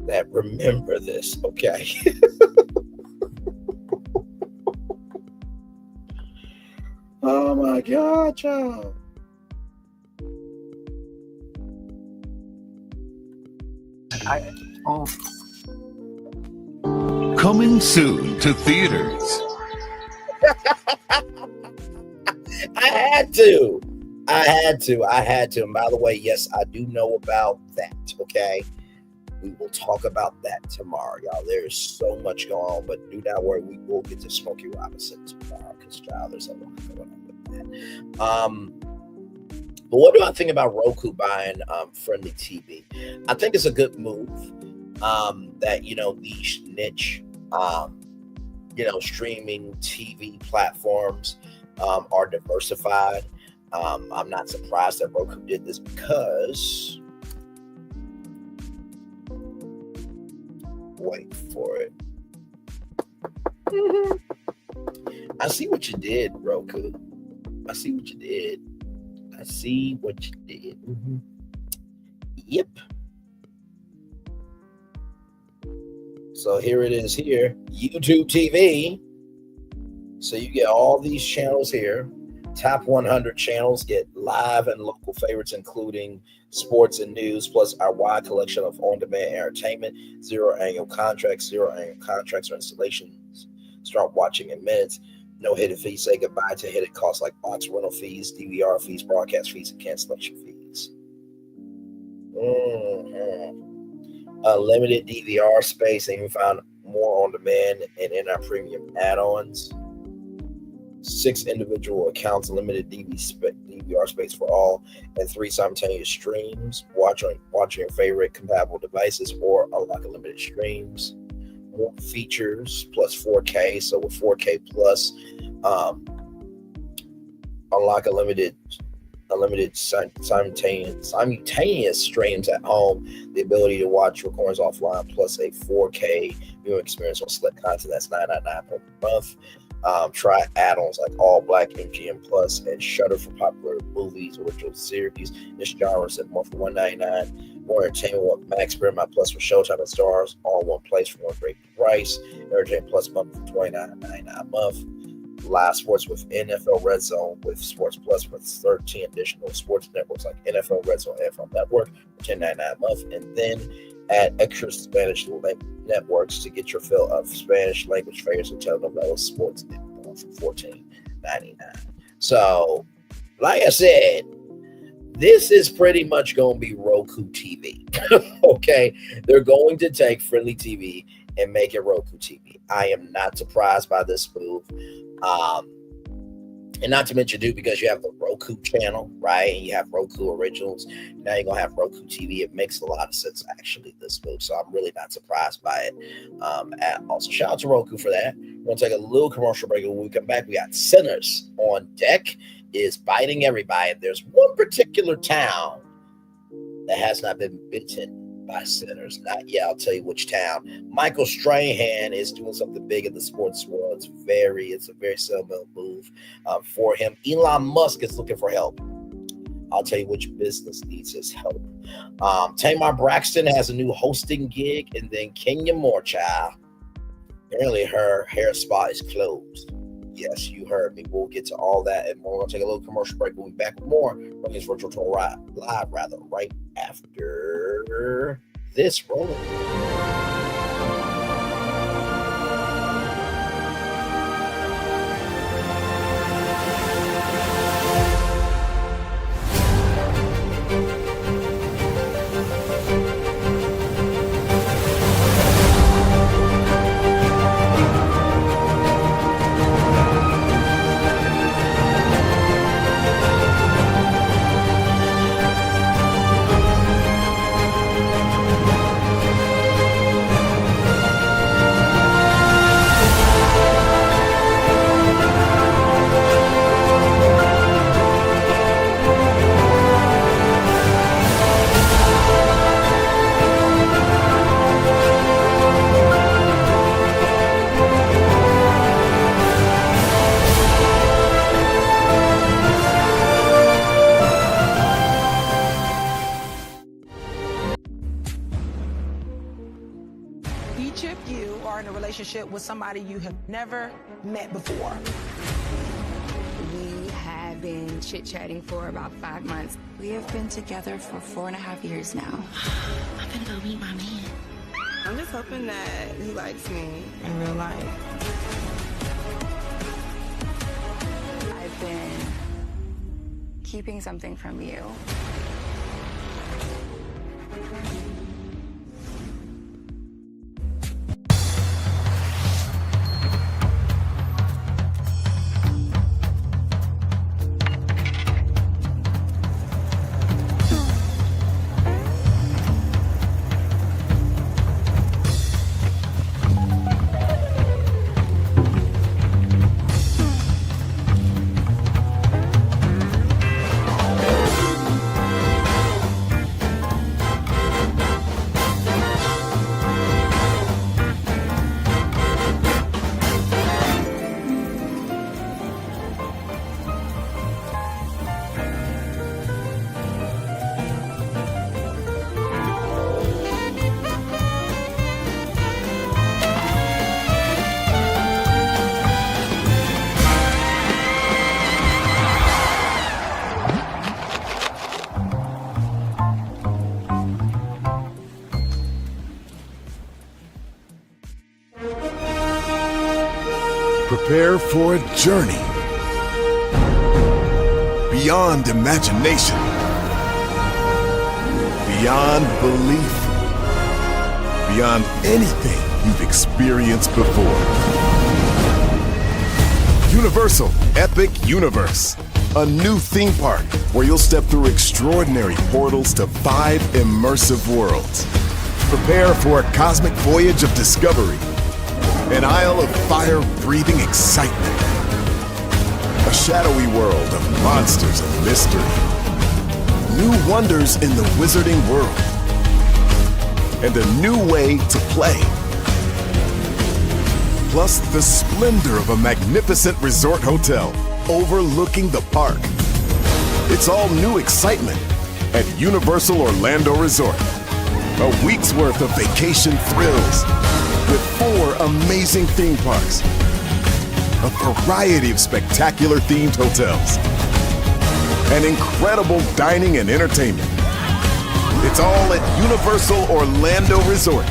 that remember this, okay? Oh my God, y'all. Coming soon to theaters. I had to. And by the way, yes, I do know about that, okay? We will talk about that tomorrow, y'all. There is so much going on, but do not worry. We will get to Smokey Robinson tomorrow because, child, there's a lot going on with that. But what do I think about Roku buying Friendly TV? I think it's a good move that, these niche, streaming TV platforms are diversified. I'm not surprised that Roku did this because... Wait for it. I see what you did, Roku. I see what you did. Mm-hmm. Yep. So here it is here. YouTube TV. So you get all these channels here. Top 100 channels get live and local favorites, including sports and news, plus our wide collection of on-demand entertainment. Zero annual contracts or installations. Start watching in minutes. No hidden fees. Say goodbye to hidden costs like box rental fees, DVR fees, broadcast fees, and cancellation fees. Limited DVR space, and you can find more on demand and in our premium add-ons. 6 individual accounts, limited DVR space for all, and 3 simultaneous streams. Watch your favorite compatible devices or unlock unlimited streams. More features plus 4K. So with 4K plus, unlock unlimited simultaneous streams at home, the ability to watch recordings offline, plus a 4K viewing experience on select content. That's $9.99 per month. Try add-ons like All Black, MGM Plus, and Shudder for popular movies, original series. This genre is at month for $1.99. More entertainment with Max Paramount Plus for Showtime and Stars, all in one place for one great price. Entertainment Plus month for $29.99 a month. Live sports with NFL Red Zone with Sports Plus with 13 additional sports networks like NFL Red Zone, NFL Network for $10.99 a month, and then add extra Spanish networks to get your fill of Spanish language favorites and telenovelas, sports for $14.99. So, like I said, this is pretty much going to be Roku TV. Okay, they're going to take Friendly TV and make it Roku TV. I am not surprised by this move. And not to mention, dude, because you have the Roku channel, right? And you have Roku Originals. Now you're going to have Roku TV. It makes a lot of sense, actually, this move. So I'm really not surprised by it at all. So shout out to Roku for that. We're going to take a little commercial break. When we come back, we got Sinners on deck. Is biting everybody. There's one particular town that has not been bitten by sinners. Not yet. I'll tell you which town. Michael Strahan is doing something big in the sports world. It's a very sentimental move for him. Elon Musk is looking for help. I'll tell you which business needs his help. Tamar Braxton has a new hosting gig, and then KenyaM, child. Apparently her hair spa is closed. Yes, you heard me. We'll get to all that and more. We'll take a little commercial break. We'll be back with more from this virtual tour live right after this rolling. With somebody you have never met before. We have been chit-chatting for about 5 months. We have been together for 4.5 years now. I'm gonna go meet my man. I'm just hoping that he likes me in real life. I've been keeping something from you. Prepare for a journey beyond imagination, beyond belief, beyond anything you've experienced before. Universal Epic Universe, a new theme park where you'll step through extraordinary portals to 5 immersive worlds. Prepare for a cosmic voyage of discovery, an isle of fire-breathing excitement, a shadowy world of monsters and mystery, new wonders in the wizarding world, and a new way to play. Plus the splendor of a magnificent resort hotel overlooking the park. It's all new excitement at Universal Orlando Resort. A week's worth of vacation thrills with 4 amazing theme parks, a variety of spectacular themed hotels, and incredible dining and entertainment. It's all at Universal Orlando Resort,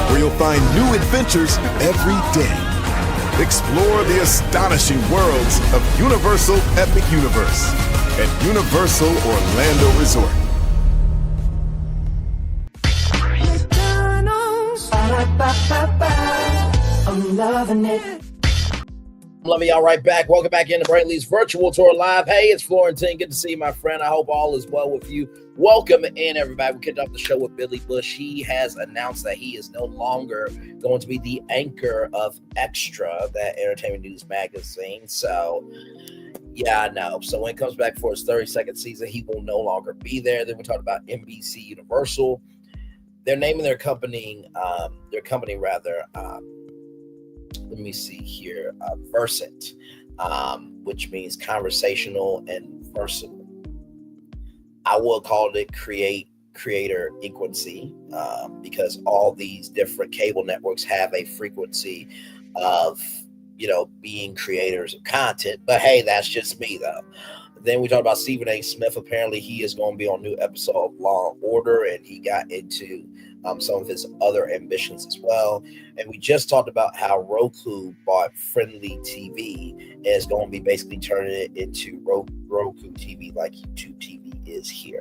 where you'll find new adventures every day. Explore the astonishing worlds of Universal Epic Universe at Universal Orlando Resort. I'm loving it. Loving y'all right back. Welcome back into Brantley's Virtual Tour Live. Hey, it's Florentine. Good to see you, my friend. I hope all is well with you. Welcome in, everybody. We kicked off the show with Billy Bush. He has announced that he is no longer going to be the anchor of Extra, that entertainment news magazine. So, yeah, I know. So when it comes back for his 32nd season, he will no longer be there. Then we talked about NBC Universal. They're naming their company, let me see here, Versant, which means conversational and versatile. I will call it creator equancy, because all these different cable networks have a frequency of, being creators of content. But hey, that's just me though. Then we talked about Stephen A. Smith. Apparently he is going to be on a new episode of Law and Order, and he got into some of his other ambitions as well. And we just talked about how Roku bought Friendly TV and is going to be basically turning it into Roku TV like YouTube TV is here.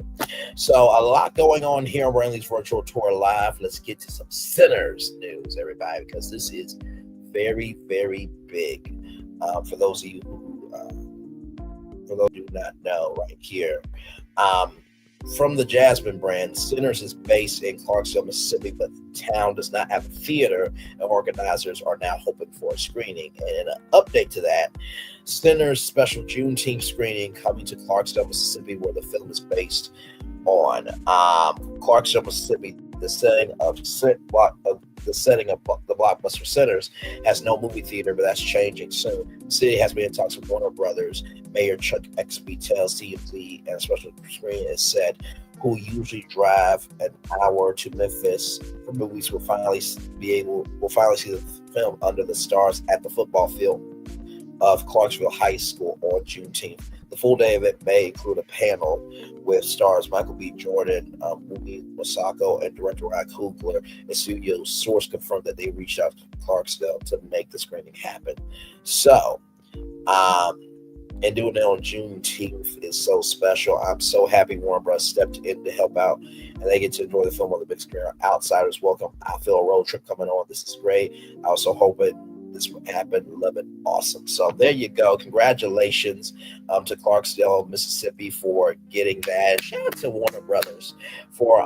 So a lot going on here on Brantley's Virtual Tour Live. Let's get to some Sinners news, everybody, because this is very, very big. For those of you who do not know right here, from the Jasmine brand, Sinners is based in Clarksville, Mississippi, but the town does not have a theater, and organizers are now hoping for a screening. And in an update to that, Sinners' special Juneteenth screening coming to Clarksville, Mississippi, where the film is based on. Clarksville, Mississippi, the setting of the blockbuster Sinners has no movie theater, but that's changing soon. The city has been in talks with Warner Brothers. Mayor Chuck Exby tells TMZ, and a special screening is said, who usually drive an hour to Memphis for movies will finally see the film under the stars at the football field of Clarksville High School on Juneteenth. The full day event may include a panel with stars Michael B. Jordan, Mumi Masako, and director Ryan Coogler. A studio source confirmed that they reached out to Clarksville to make the screening happen. So, and doing it on Juneteenth is so special. I'm so happy Warner Bros. Stepped in to help out, and they get to enjoy the film on the big screen. Outsiders welcome. I feel a road trip coming on. This is great. I also hope this would happen. Love it. Awesome. So there you go. Congratulations to Clarksville, Mississippi for getting that. Shout out to Warner Brothers for,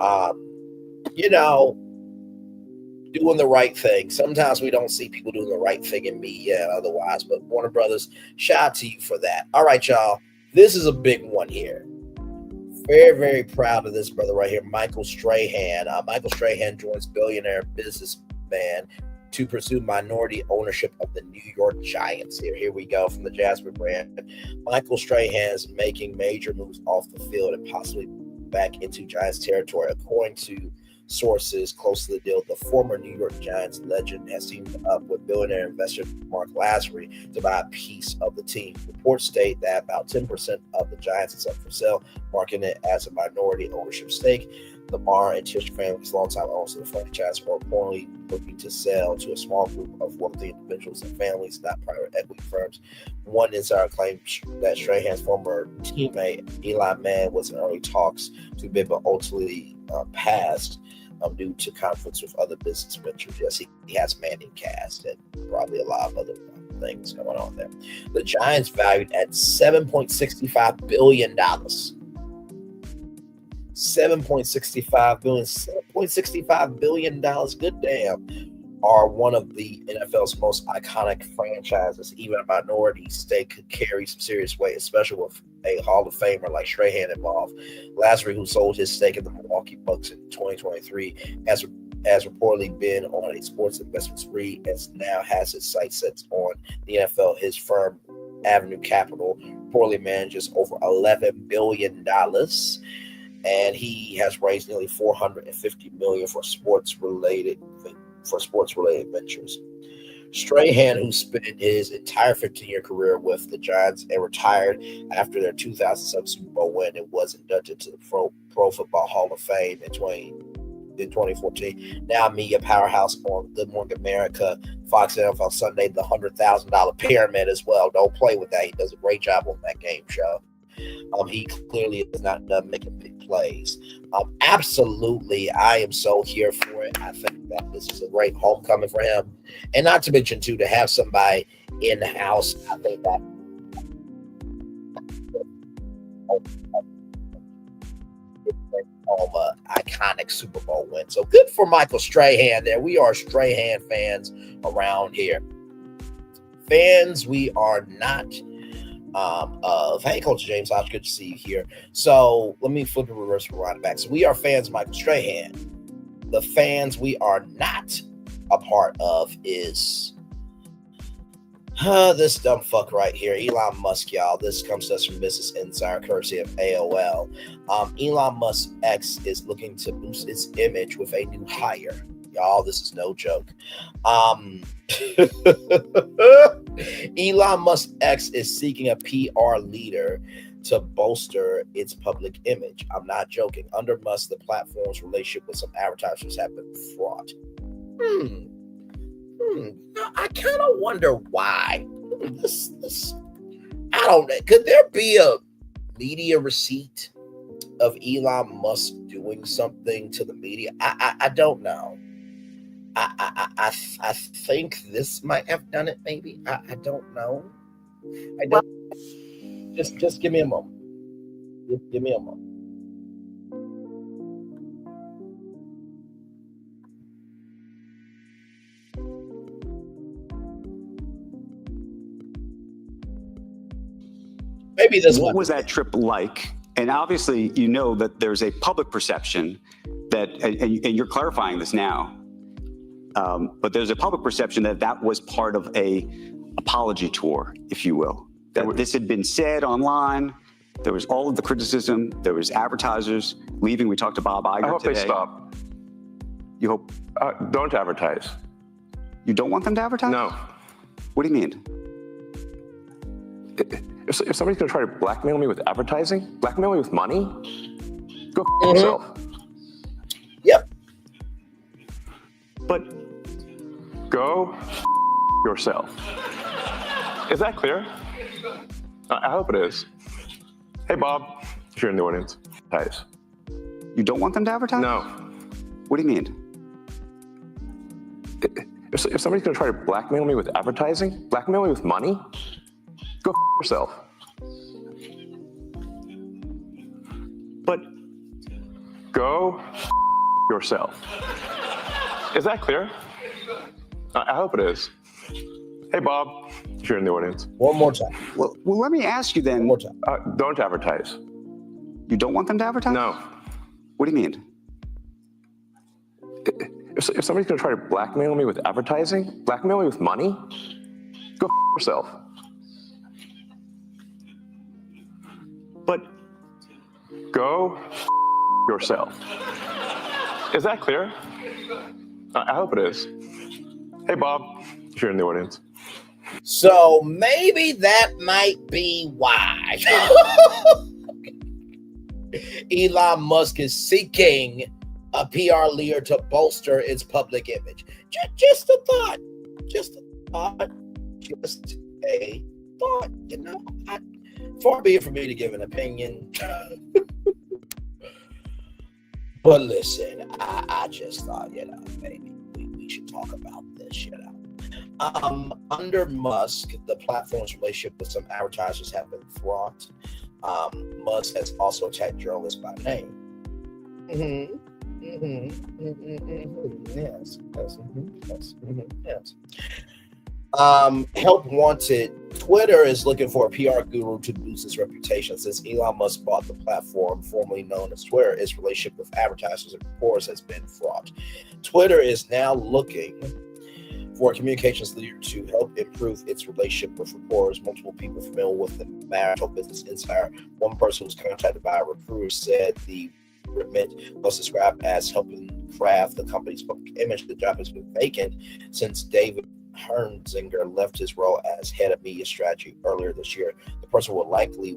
doing the right thing. Sometimes we don't see people doing the right thing in media and otherwise, but Warner Brothers, shout out to you for that. All right, y'all. This is a big one here. Very, very proud of this brother right here, Michael Strahan. Michael Strahan joins billionaire businessman to pursue minority ownership of the New York Giants. Here we go from the Jasmine brand. Michael Strahan is making major moves off the field and possibly back into Giants territory. According to sources close to the deal, the former New York Giants legend has teamed up with billionaire investor Mark Lassery to buy a piece of the team. Reports state that about 10% of the Giants is up for sale, marking it as a minority ownership stake. The Mar and Tisch family's longtime owners of the franchise are reportedly looking to sell to a small group of wealthy individuals and families, not private equity firms. One insider claimed that Strahan's former teammate Elon Musk was in early talks to bid, but ultimately passed due to conflicts with other business ventures. Yes, he has Manning cast and probably a lot of other things going on there. The Giants valued at $7.65 billion. $7.65 billion, good damn, are one of the NFL's most iconic franchises. Even a minority stake could carry some serious weight, especially with a Hall of Famer like Strahan involved. Lazary, who sold his stake in the Milwaukee Bucks in 2023, has reportedly been on a sports investment spree and now has his sights set on the NFL. His firm, Avenue Capital, reportedly manages over $11 billion. And he has raised nearly $450 million for sports-related ventures. Strahan, who spent his entire 15-year career with the Giants and retired after their 2007 Super Bowl win and was inducted to the Pro Football Hall of Fame in 2014. Now media powerhouse on Good Morning America, Fox NFL Sunday, the $100,000 pyramid as well. Don't play with that. He does a great job on that game show. He clearly is not done making big plays. Absolutely, I am so here for it. I think that this is a great homecoming for him. And not to mention, too, to have somebody in the house, I think that iconic Super Bowl win. So good for Michael Strahan there. We are Strahan fans around here. Fans, we are not of hey, Coach James Hodge, good to see you here. So let me flip the reverse rewind back. So we are fans of Michael Strahan. The fans we are not a part of is this dumb fuck right here, Elon Musk, y'all. This comes to us from Business Insider, courtesy of AOL. Elon Musk X is looking to boost its image with a new hire. Y'all, this is no joke. Elon Musk X is seeking a PR leader to bolster its public image. I'm not joking. Under Musk, the platform's relationship with some advertisers have been fraught. I kind of wonder why. This I don't know. Could there be a media receipt of Elon Musk doing something to the media? I don't know. I think this might have done it. Maybe I don't know. I don't. Just give me a moment. Give me a moment. Maybe this. What was that trip like? And obviously, you know that there's a public perception that, and you're clarifying this now. But there's a public perception that that was part of a apology tour, if you will. That this had been said online. There was all of the criticism. There was advertisers leaving. We talked to Bob Iger today. I hope they stop. You hope? Don't advertise. You don't want them to advertise? No. What do you mean? If somebody's going to try to blackmail me with advertising, blackmail me with money, go f yourself. Yep. But go f yourself. Is that clear? I hope it is. Hey, Bob, if you're in the audience, advertise. You don't want them to advertise? No. What do you mean? If somebody's going to try to blackmail me with advertising, blackmail me with money, go f yourself. But go f yourself. Is that clear? I hope it is. Hey, Bob, if you're in the audience. One more time. Well, let me ask you then. One more time. Don't advertise. You don't want them to advertise? No. What do you mean? If somebody's going to try to blackmail me with advertising, blackmail me with money, go f yourself. But go f yourself. Is that clear? I hope it is. Hey, Bob, if you're in the audience. So maybe that might be why Elon Musk is seeking a PR leader to bolster its public image. Just a thought. Just a thought. Just a thought. You know, far be it for me to give an opinion. But listen, I just thought, you know, maybe we should talk about this, you know. Under Musk, the platform's relationship with some advertisers have been fraught. Musk has also attacked journalists by name. Yes. Help wanted. Twitter is looking for a PR guru to boost its reputation. Since Elon Musk bought the platform formerly known as Twitter, its relationship with advertisers and reporters has been fraught. Twitter is now looking for a communications leader to help improve its relationship with reporters. Multiple people familiar with the matter told Business Insider. One person who was contacted by a recruiter said the remit was described as helping craft the company's public image. The job has been vacant since David Hernzinger left his role as head of media strategy earlier this year. The person would closely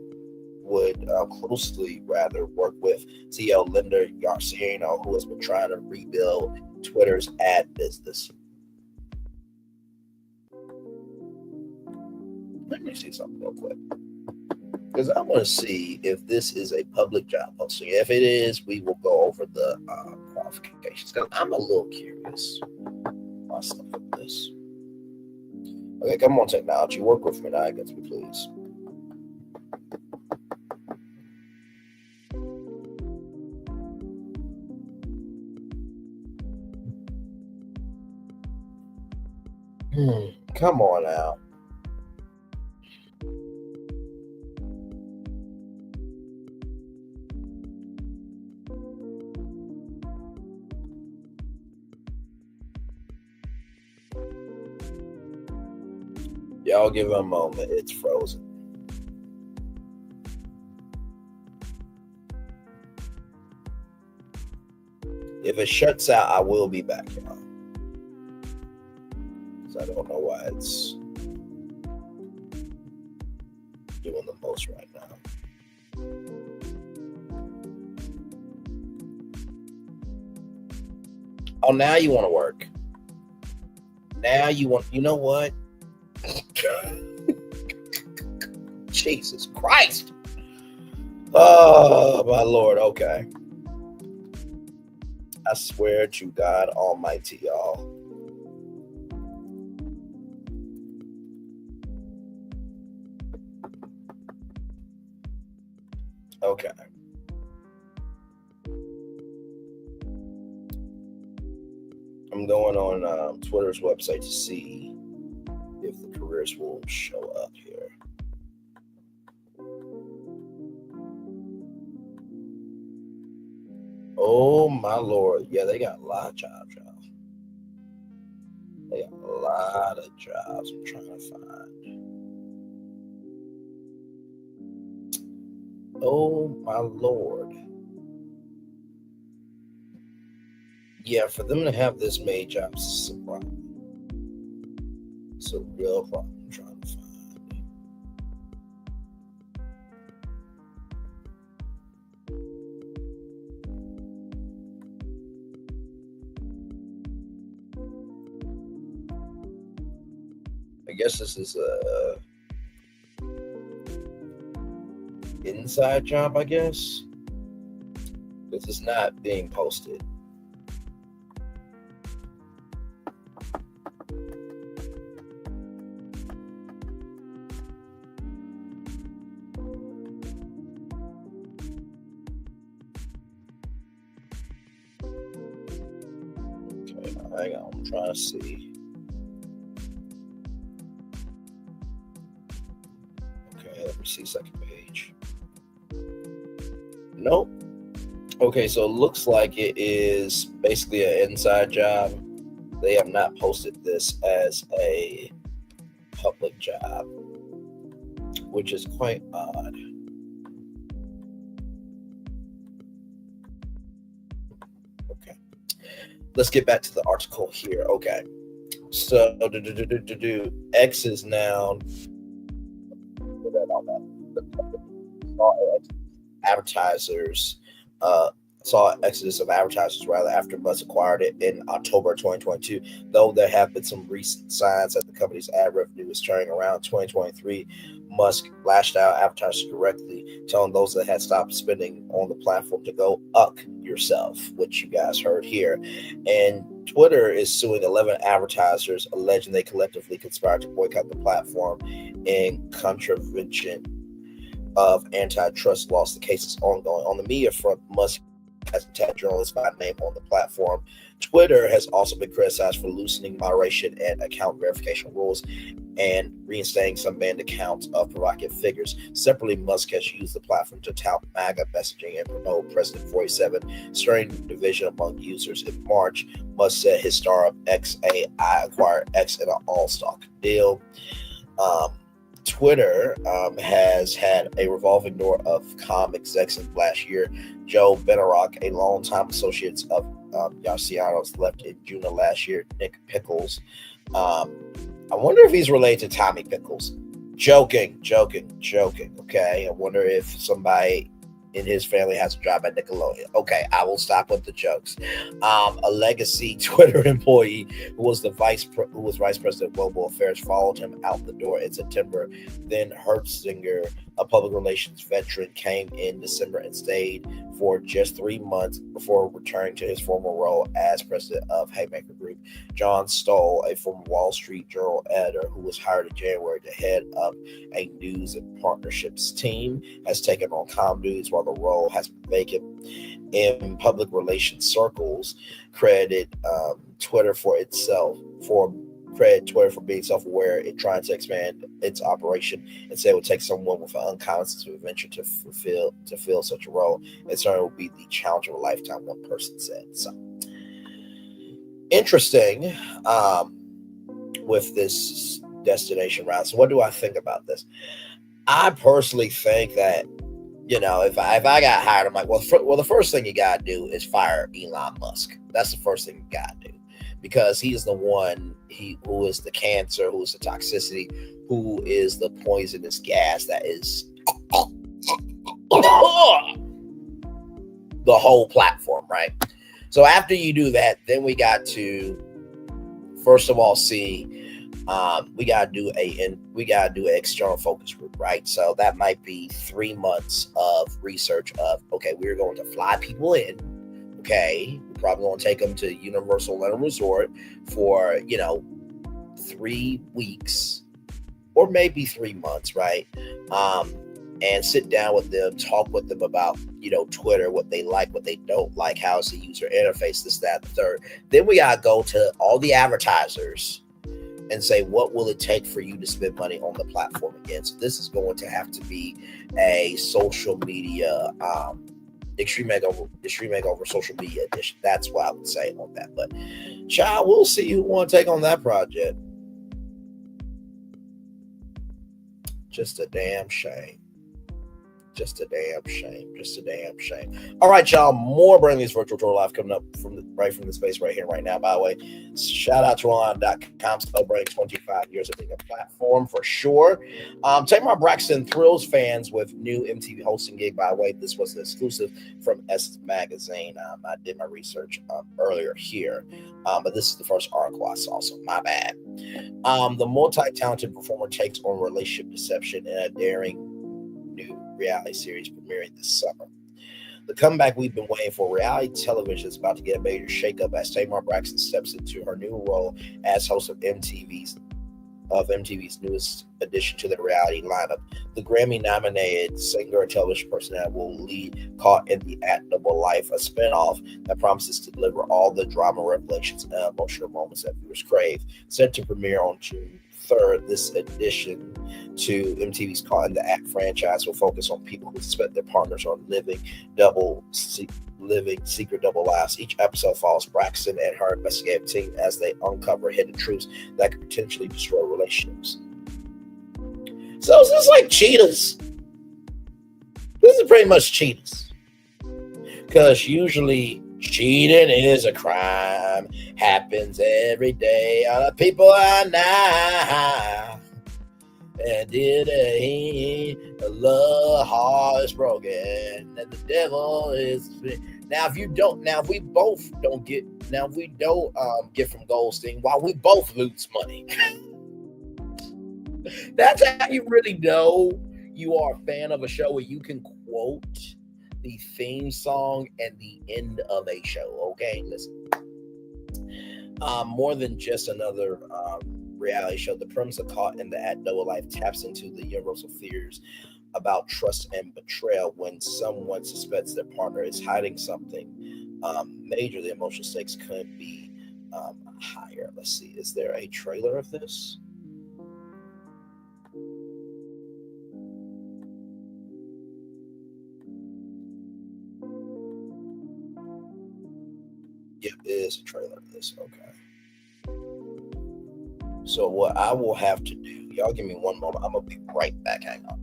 work with CEO Linda Yarciano, who has been trying to rebuild Twitter's ad business. Let me see something real quick, because I want to see if this is a public job posting. If it is, we will go over the qualifications, because I'm a little curious myself with this. Okay, come on, technology. Work with me now against me, please. Come on now. Y'all give it a moment. It's frozen. If it shuts out, I will be back, y'all. So I don't know why it's doing the most right now. Oh, now you want to work. Now you know what? Jesus Christ. Oh, my Lord. Okay. I swear to God Almighty, y'all. Okay. I'm going on Twitter's website to see if the careers will show up here. Oh my Lord. Yeah, they got a lot of jobs, y'all. They got a lot of jobs I'm trying to find. Oh my Lord. Yeah, for them to have this many jobs is a problem. It's a real problem I'm trying to find. I guess this is a inside job, I guess. This is not being posted. Okay, hang on, I'm trying to see. Let me see second page. Nope. Okay, so it looks like it is basically an inside job. They have not posted this as a public job, which is quite odd. Okay. Let's get back to the article here. Okay. So X is now advertisers saw an exodus of advertisers rather after Musk acquired it in October 2022. Though there have been some recent signs that the company's ad revenue is turning around. 2023, Musk lashed out advertisers directly, telling those that had stopped spending on the platform to go uck yourself, which you guys heard here. And Twitter is suing 11 advertisers, alleging they collectively conspired to boycott the platform in contravention of antitrust laws. The case is ongoing. On the media front, Musk has attacked journalists by name on the platform. Twitter has also been criticized for loosening moderation and account verification rules and reinstating some banned accounts of provocative figures. Separately, Musk has used the platform to tout MAGA messaging and promote President 47, stirring division among users. In March, Musk said his startup XAI acquired X in an all-stock deal. Twitter has had a revolving door of comm execs since last year. Joe Benarock, a longtime associate of Yaciano's, left in June of last year. Nick Pickles. I wonder if he's related to Tommy Pickles. Joking. Okay, I wonder if somebody in his family has a job at Nickelodeon. Okay, I will stop with the jokes. A legacy Twitter employee who was vice president of global affairs followed him out the door in September. Then Hertzinger, a public relations veteran, came in December and stayed for just 3 months before returning to his former role as president of Haymaker Group. John Stoll, a former Wall Street Journal editor who was hired in January to head up a news and partnerships team, has taken on comm duties while the role has been vacant. In public relations circles, credited Twitter for being self-aware in trying to expand its operation, and said it would take someone with an uncommon sense of adventure to fill such a role. And so it will be the challenge of a lifetime, one person said. So interesting with this destination route. So what do I think about this? I personally think that, if I got hired, I'm like, well, the first thing you gotta do is fire Elon Musk. That's the first thing you gotta do, because he's the one who is the cancer, who is the toxicity, who is the poisonous gas that is the whole platform, right? So after you do that, then we got to first of all see we gotta do an external focus group, right? So that might be 3 months of research of, okay, we're going to fly people in. Okay, we're probably going to take them to Universal Land Resort for 3 weeks or maybe 3 months, right? And sit down with them, talk with them about Twitter, what they like, what they don't like, how's the user interface, this, that, the third. Then we gotta go to all the advertisers and say, what will it take for you to spend money on the platform again? So this is going to have to be a social media extreme makeover social media edition. That's what I would say on that. But child, we'll see who want to take on that project. Just a damn shame. Just a damn shame. All right, y'all. More Brand News Virtual Tour Live coming up from the space right here, right now, by the way. Shout out to online.com, celebrating 25 years of being a platform for sure. Tamar Braxton thrills fans with new MTV hosting gig, by the way. This was an exclusive from Essence Magazine. I did my research earlier here, but this is the first article I saw, so my bad. The multi-talented performer takes on relationship deception in a daring new reality series premiering this summer. The comeback we've been waiting for. Reality television is about to get a major shakeup as Tamar Braxton steps into her new role as host of MTV's newest addition to the reality lineup. The Grammy-nominated singer and television personality will lead Caught in the Act Double Life, a spinoff that promises to deliver all the drama, revelations, and emotional moments that viewers crave. Set to premiere on June 3rd, this addition to MTV's Caught in the Act franchise will focus on people who suspect their partners are living secret double lives. Each episode follows Braxton and her investigative team as they uncover hidden truths that could potentially destroy relationships. So is this like Cheetahs? This is pretty much Cheetahs, because usually cheating is a crime, happens every day. All the people I know, and did he The heart is broken and the devil is. Now, if we don't get from Goldstein, while we both lose money, that's how you really know you are a fan of a show, where you can quote the theme song and the end of a show. Okay, listen. More than just another reality show, the premise of Caught in the Act Double Life taps into the universal fears about trust and betrayal when someone suspects their partner is hiding something major. The emotional stakes could be higher. Let's see, is there a trailer of this? Yep, it is a trailer of this. Okay. So what I will have to do, y'all give me one moment. I'm gonna be right back. Hang on.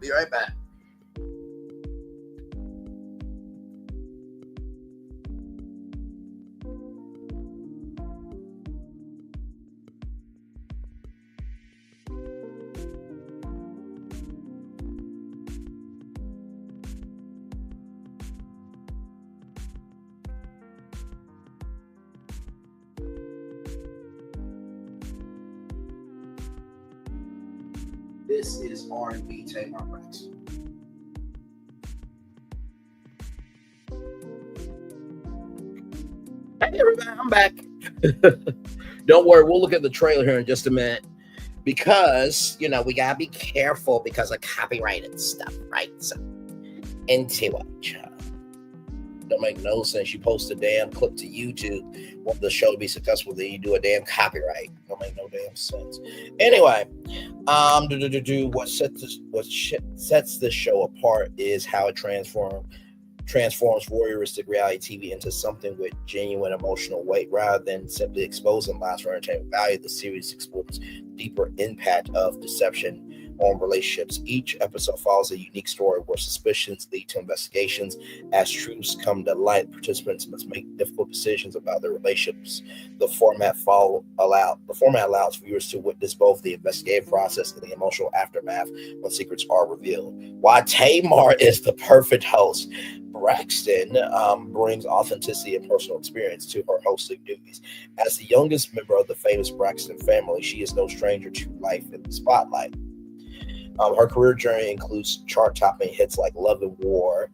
Be right back. This is R&B Tamar Braxton. Hey everybody, I'm back. Don't worry, we'll look at the trailer here in just a minute, because we gotta be careful because of copyrighted stuff, right? So into it. Don't make no sense. You post a damn clip to YouTube, want the show to be successful, then you do a damn copyright. Don't make no damn sense. Anyway, what sets this show apart is how it transforms voyeuristic reality TV into something with genuine emotional weight. Rather than simply exposing lies for entertainment value, the series explores the deeper impact of deception on relationships. Each episode follows a unique story where suspicions lead to investigations. As truths come to light, participants must make difficult decisions about their relationships. The format allows viewers to witness both the investigative process and the emotional aftermath when secrets are revealed. Why Tamar is the perfect host. Braxton brings authenticity and personal experience to her hosting duties. As the youngest member of the famous Braxton family, she is no stranger to life in the spotlight. Her career journey includes chart-topping hits like Love and War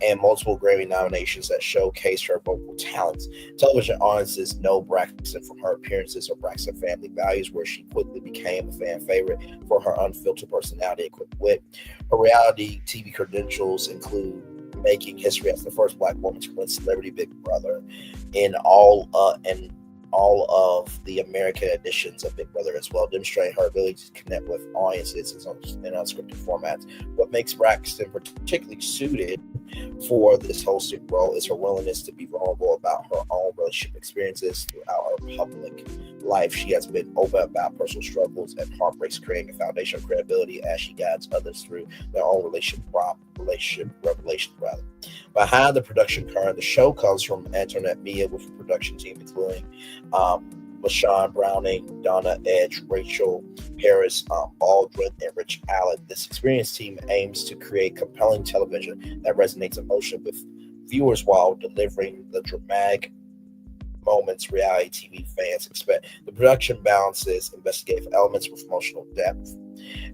and multiple Grammy nominations that showcase her vocal talents. Television audiences know Braxton from her appearances on Braxton Family Values, where she quickly became a fan favorite for her unfiltered personality and quick wit. Her reality TV credentials include making history as the first Black woman to win Celebrity Big Brother in all of the American editions of Big Brother, as well, demonstrating her ability to connect with audiences in unscripted formats. What makes Braxton particularly suited for this hosting role is her willingness to be vulnerable about her own relationship experiences. Throughout her public life, she has been open about personal struggles and heartbreaks, creating a foundation of credibility as she guides others through their own relationship revelations. Behind the production curtain, the show comes from Antoinette Mia, with a production team including LaShawn Browning, Donna Edge, Rachel Harris, Aldrin, and Rich Allen. This experienced team aims to create compelling television that resonates emotionally with viewers while delivering the dramatic moments reality TV fans expect. The production balances investigative elements with emotional depth,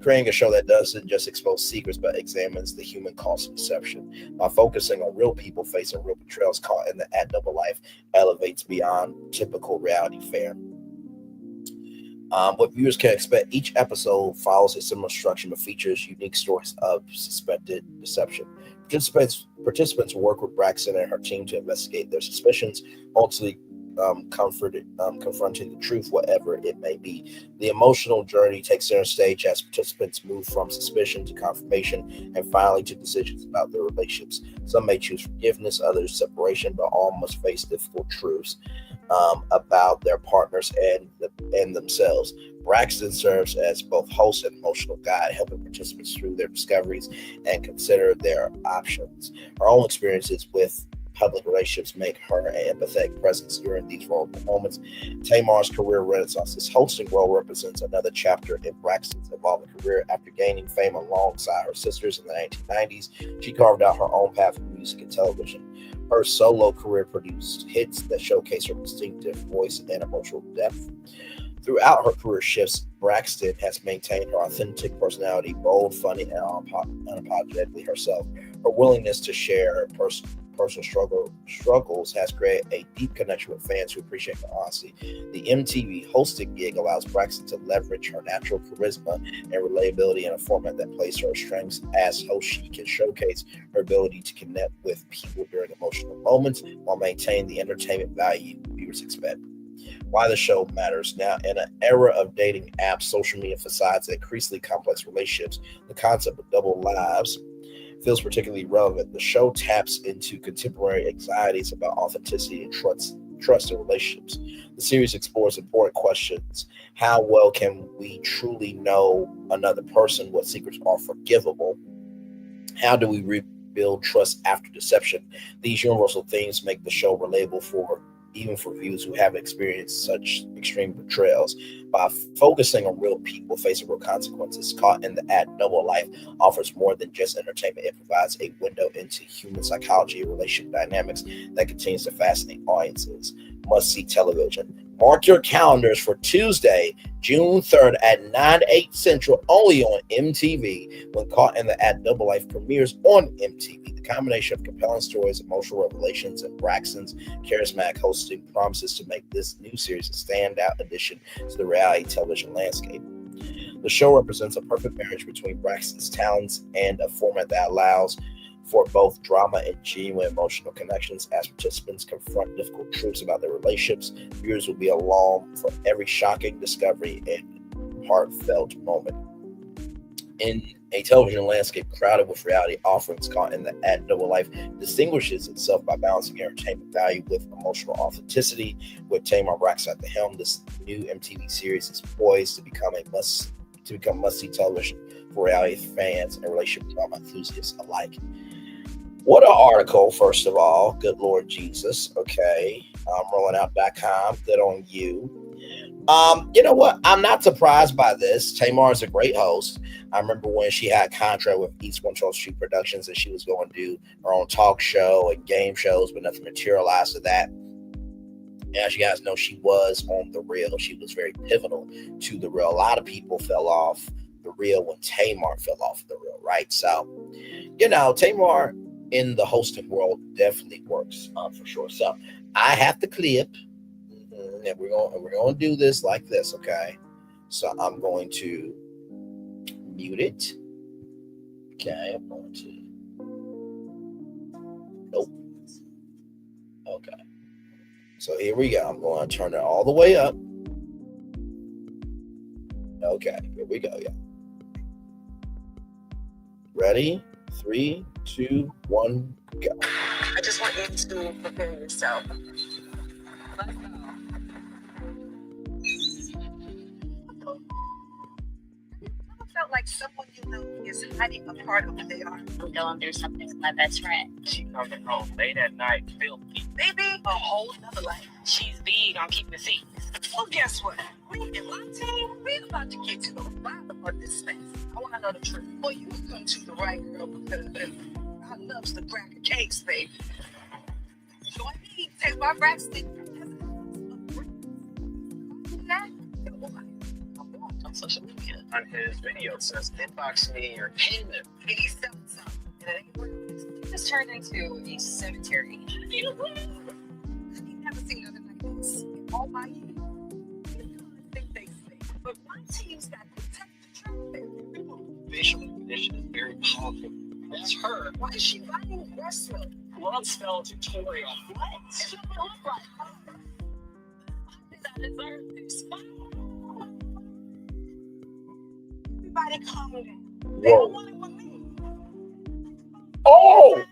creating a show that doesn't just expose secrets but examines the human cost of deception. By focusing on real people facing real betrayals, Caught in the Act Double Life elevates beyond typical reality fare. What viewers can expect: each episode follows a similar structure but features unique stories of suspected deception. Participants work with Braxton and her team to investigate their suspicions, ultimately confronting the truth, whatever it may be. The emotional journey takes center stage as participants move from suspicion to confirmation and finally to decisions about their relationships. Some may choose forgiveness, others separation, but all must face difficult truths about their partners and themselves. Braxton serves as both host and emotional guide, helping participants through their discoveries and consider their options. Her own experiences with public relationships make her an empathetic presence during these vulnerable moments. Tamar's career renaissance. This hosting role represents another chapter in Braxton's evolving career. After gaining fame alongside her sisters in the 1990s, she carved out her own path in music and television. Her solo career produced hits that showcase her distinctive voice and emotional depth. Throughout her career shifts, Braxton has maintained her authentic personality, bold, funny, and unapologetically herself. Her willingness to share her personal struggles has created a deep connection with fans who appreciate her honesty. The MTV hosting gig allows Braxton to leverage her natural charisma and relatability in a format that plays to her strengths. As host, she can showcase her ability to connect with people during emotional moments while maintaining the entertainment value viewers expect. Why the show matters. Now, in an era of dating apps, social media facades, and increasingly complex relationships, the concept of double lives feels particularly relevant. The show taps into contemporary anxieties about authenticity and trust in relationships. The series explores important questions. How well can we truly know another person? What secrets are forgivable? How do we rebuild trust after deception? These universal themes make the show relatable even for viewers who haven't experienced such extreme betrayals. By focusing on real people facing real consequences, Caught in the Act Double Life offers more than just entertainment. It provides a window into human psychology and relationship dynamics that continues to fascinate audiences. Must-see television. Mark your calendars for Tuesday, June 3rd at 9/8 Central, only on MTV, when Caught in the Act Double Life premieres on MTV. The combination of compelling stories, emotional revelations, and Braxton's charismatic hosting promises to make this new series a standout addition to the reality television landscape. The show represents a perfect marriage between Braxton's talents and a format that allows for both drama and genuine emotional connections. As participants confront difficult truths about their relationships, viewers will be along for every shocking discovery and heartfelt moment. In a television landscape crowded with reality offerings, Caught in the Act Double Life distinguishes itself by balancing entertainment value with emotional authenticity. With Tamar Braxton at the helm, this new MTV series is poised to become must-see television for reality fans and relationship drama enthusiasts alike. What an article, first of all. Good Lord Jesus. Okay. Rollingout.com. Good on you. You know what? I'm not surprised by this. Tamar is a great host. I remember when she had a contract with East 112th Street Productions and she was going to do her own talk show and game shows, but nothing materialized to that. As you guys know, she was on The Real. She was very pivotal to The Real. A lot of people fell off The Real when Tamar fell off The Real, right? So, you know, Tamar in the hosting world definitely works for sure. So I have the clip, and we're going to do this like this, okay? So I'm going to mute it. Okay, I'm going to. Nope. Okay. So here we go. I'm going to turn it all the way up. Okay, here we go, yeah. Ready? 3, 2, 1, go. I just want you to prepare yourself. Let's go. I felt like someone you know is hiding a part of who they are. I'm going through something with my best friend. She coming home late at night, filthy. Maybe a whole nother life. She's big on keeping secrets. Well, guess what? Me and my team, we're about to get to the bottom of this mess. I want to know the truth. Boy, you come to the right girl because I love the cracker cakes, baby. Join me, Tamar Braxton. On social media. On his video, it says, inbox me your payment. He's selling something. And it ain't worth it. It just turned into a cemetery. I've never seen nothing like this in all my years. I think they say, but my team's got to protect the traffic. Facial recognition is very powerful. That's her. Why is she writing wrestler? Blood spell tutorial. What? It should look like. I deserve this. Everybody calm down. They don't want it with me. Oh!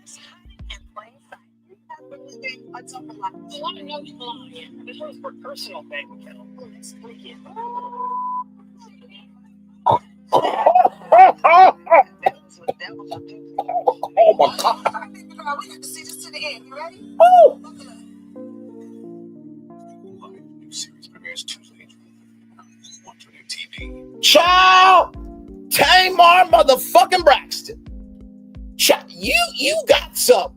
I'm talking like, well, I know you're lying. This was for personal bank account. oh, let's click it. Oh my God. We got to see this to the end. You Oh! Series premieres Tuesday. Watch on your TV. Child, Tamar motherfucking Braxton. Child, you got some.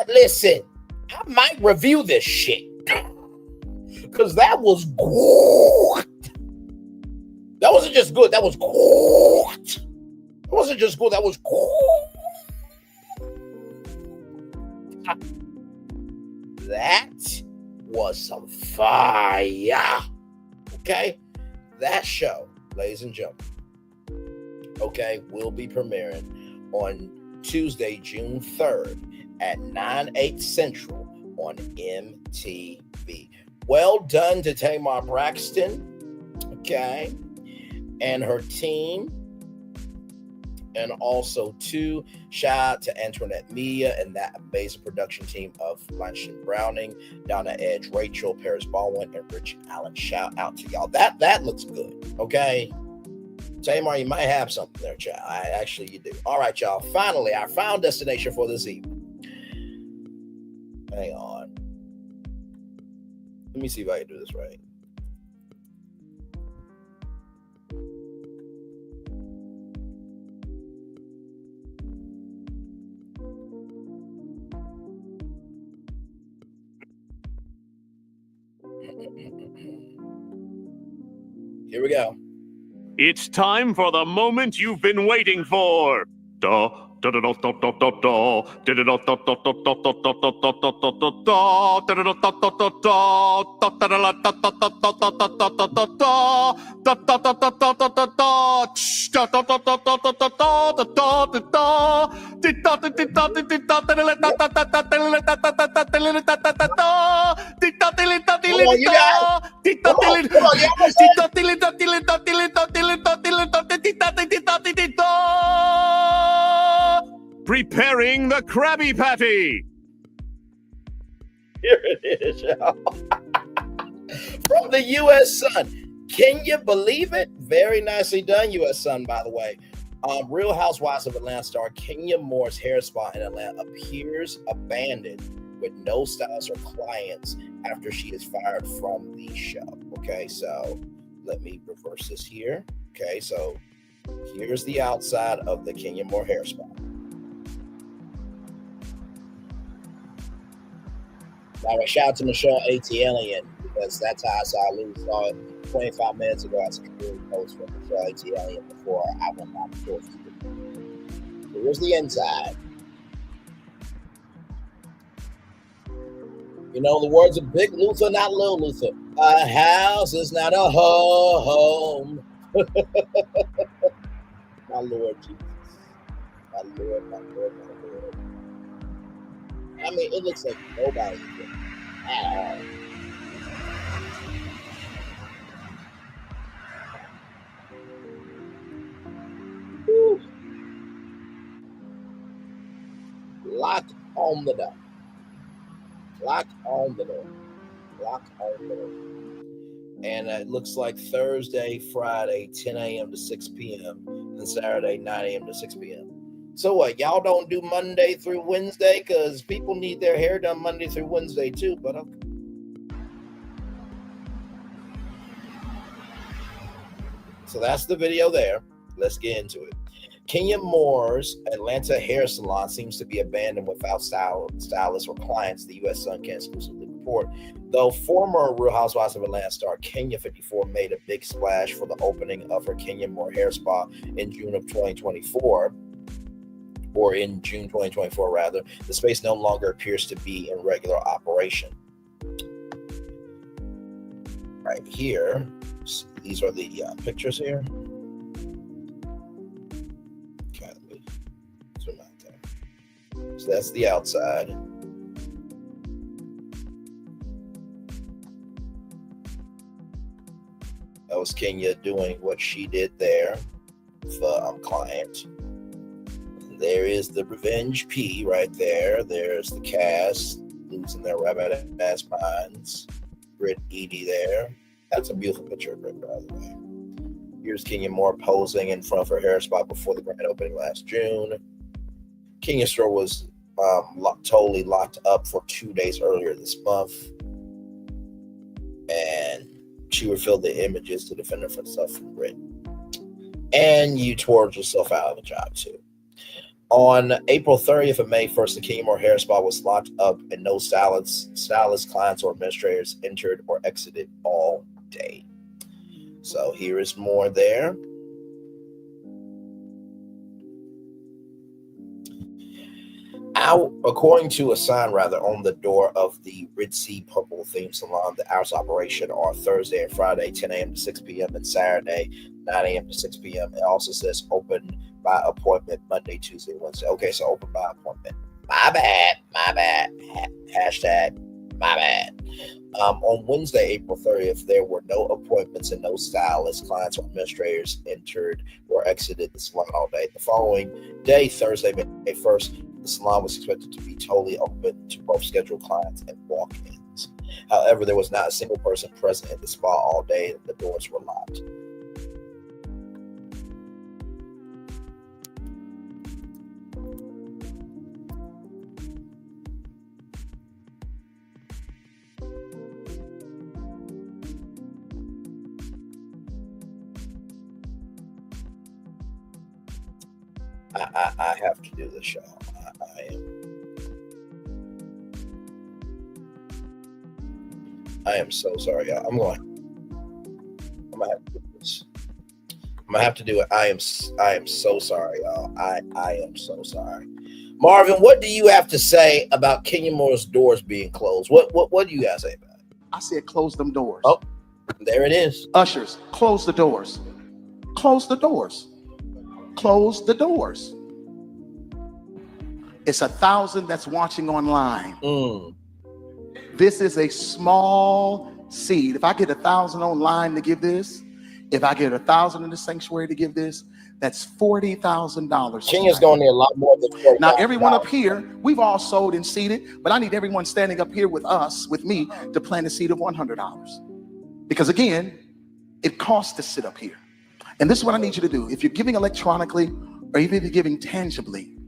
Listen, I might review this shit. Because that was good. That wasn't just good. That was good. It wasn't just good. That was good. That was some fire. Okay? That show, ladies and gentlemen, okay, will be premiering on Tuesday, June 3rd at 9/8 Central on MTV. Well done to Tamar Braxton, okay, and her team. And also, too, shout out to Antoinette Mia and that amazing production team of Langston Browning, Donna Edge, Rachel, Paris Baldwin, and Rich Allen. Shout out to y'all. That looks good, okay? Tamar, you might have something there, child. Actually, you do. All right, y'all. Finally, our final destination for this evening. Hang on. Let me see if I can do this right. Here we go. It's time for the moment you've been waiting for. Preparing the Krabby Patty. Here it is, y'all. From the U.S. Sun. Can you believe it? Very nicely done, U.S. Sun, by the way. Real Housewives of Atlanta star Kenya Moore's hair spa in Atlanta appears abandoned with no stylist or clients after she is fired from the show. Okay, so let me reverse this here. Okay, so here's the outside of the Kenya Moore hair spa. Now, a shout out to Michelle ATLien, because that's how I saw Lou. Saw it 25 minutes ago. I saw a post from Michelle ATLien before I went out the door. Here's the inside. You know, the words of Big Luther, not Lil Luther. A house is not a home. My Lord Jesus. My Lord, my Lord, my Lord. I mean, it looks like nobody did at all. Whew. Lock on the door. Lock on the door. Lock on the door. And it looks like Thursday, Friday, 10 a.m. to 6 p.m. and Saturday, 9 a.m. to 6 p.m. So what, y'all don't do Monday through Wednesday? Because people need their hair done Monday through Wednesday too, but okay. So that's the video there. Let's get into it. Kenya Moore's Atlanta hair salon seems to be abandoned without stylists or clients, the U.S. Sun can exclusively report. Though former Real Housewives of Atlanta star Kenya 54 made a big splash for the opening of her Kenya Moore hair spa in June 2024, rather, the space no longer appears to be in regular operation. Right here, these are the pictures here. Okay, let me zoom out there. So that's the outside. That was Kenya doing what she did there for client. There is the Revenge P right there. There's the cast losing their rabbit ass minds. Britt Edie there. That's a beautiful picture of Britt, by the way. Here's Kenya Moore posing in front of her hair spa before the grand opening last June. Kenya's store was totally locked up for 2 days earlier this month. And she revealed the images to defend herself from Brit. And you tore yourself out of a job too. On April 30th and May 1st, the KenyaM hair spa was locked up and no stylists, clients, or administrators entered or exited all day. So here is more there. According to a sign on the door of the Ritzy Purple Theme Salon, the hours of operation are Thursday and Friday, 10 a.m. to 6 p.m. and Saturday, 9 a.m. to 6 p.m. It also says open by appointment Monday, Tuesday, Wednesday. Okay, so open by appointment. My bad. Hashtag my bad. On Wednesday, April 30th, there were no appointments and no stylists, clients, or administrators entered or exited the salon all day. The following day, Thursday, May 1st, the salon was expected to be totally open to both scheduled clients and walk-ins. However, there was not a single person present in the spa all day, and the doors were locked. I have to do this, y'all. I am so sorry, y'all. I'm gonna have to do this. I'm gonna have to do it. I am so sorry, y'all. I am so sorry. Marvin, what do you have to say about KenyaM's doors being closed? What do you guys say about it? I said close them doors. Oh, there it is. Ushers, close the doors. Close the doors. Close the doors. It's 1,000 that's watching online. This is a small seed. If I get 1,000 online to give this, if I get 1,000 in the sanctuary to give this, that's $40,000. Kenya's going to need a lot more than $40,000. Now, everyone up here, we've all sold and seeded, but I need everyone standing up here with us, with me, to plant a seed of $100. Because again, it costs to sit up here. And this is what I need you to do. If you're giving electronically, or even if you're giving tangibly,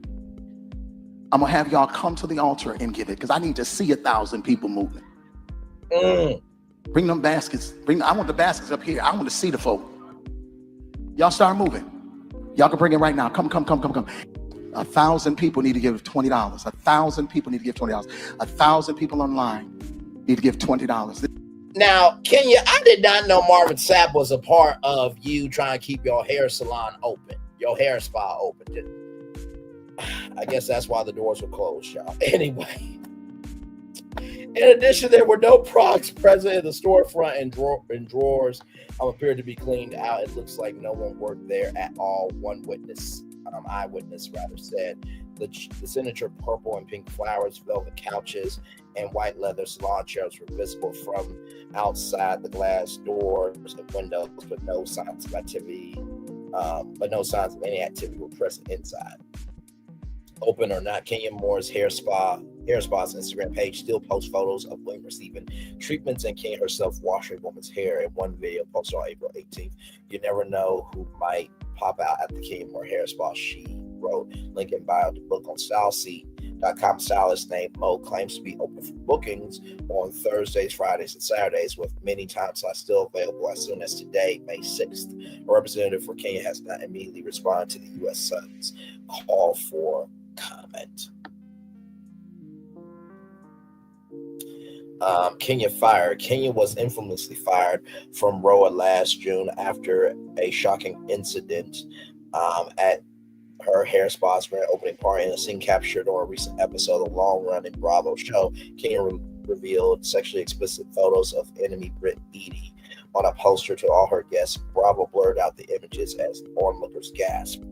I'm gonna have y'all come to the altar and give it, because I need to see 1,000 people moving. Bring them baskets. I want the baskets up here. I want to see the folk. Y'all start moving. Y'all can bring it right now. Come. 1,000 people need to give $20. 1,000 people need to give $20. 1,000 people online need to give $20. Now, Kenya, I did not know Marvin Sapp was a part of you trying to keep your hair salon open, your hair spa open. I guess that's why the doors were closed, y'all. Anyway, in addition, there were no products present in the storefront and drawers appeared to be cleaned out. It looks like no one worked there at all. One eyewitness said the signature purple and pink flowers, velvet couches, and white leather salon chairs were visible from outside the glass doors and windows, but no signs of activity. No signs of any activity were present inside. Open or not, KenyaM's hair spa's Instagram page still posts photos of women receiving treatments and Kenya herself washing a woman's hair in one video posted on April 18th. You never know who might pop out at the KenyaM hair spa, she wrote. Link in bio to book on StyleSeat.com. Stylist named Mo claims to be open for bookings on Thursdays, Fridays, and Saturdays, with many time slots still available as soon as today, May 6th. A representative for Kenya has not immediately responded to the U.S. Sun's call for comment. Kenya fired. Kenya was infamously fired from Roa last June after a shocking incident at her hair spa's grand opening party. In a scene captured on a recent episode of long-running Bravo show, Kenya revealed sexually explicit photos of enemy Brit Edie on a poster to all her guests. Bravo blurred out the images as onlookers gasped.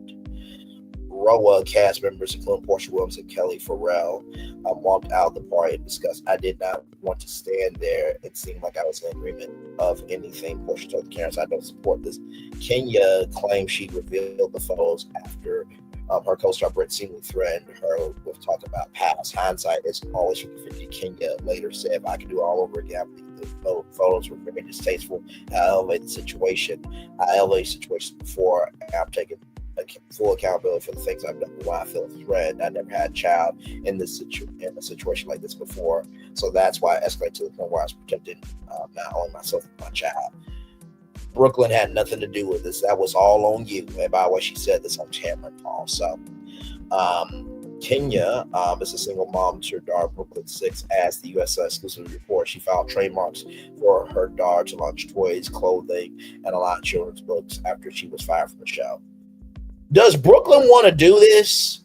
Roa cast members, including Portia Williams and Kelly Farrell, walked out of the party and discussed, "I did not want to stand there. It seemed like I was in agreement of anything." Portia told the cameras, "I don't support this." Kenya claimed she revealed the photos after her co-star Britt seemingly threatened her with talking about past. Hindsight is always 50-50. Kenya later said, "If I could do it all over again, the photos were very distasteful. I elevated situations before. I'm taking full accountability for the things I've done. Why I feel threatened. I never had a child in a situation like this before, so that's why I escalated to the point where I was protecting not only myself but my child. Brooklyn had nothing to do with this. That was all on you. And by the way, she said this on camera also. Kenya is a single mom to her daughter, Brooklyn 6, as the U.S. exclusive report. She filed trademarks for her daughter to launch toys, clothing, and a lot of children's books after she was fired from the show. Does Brooklyn want to do this?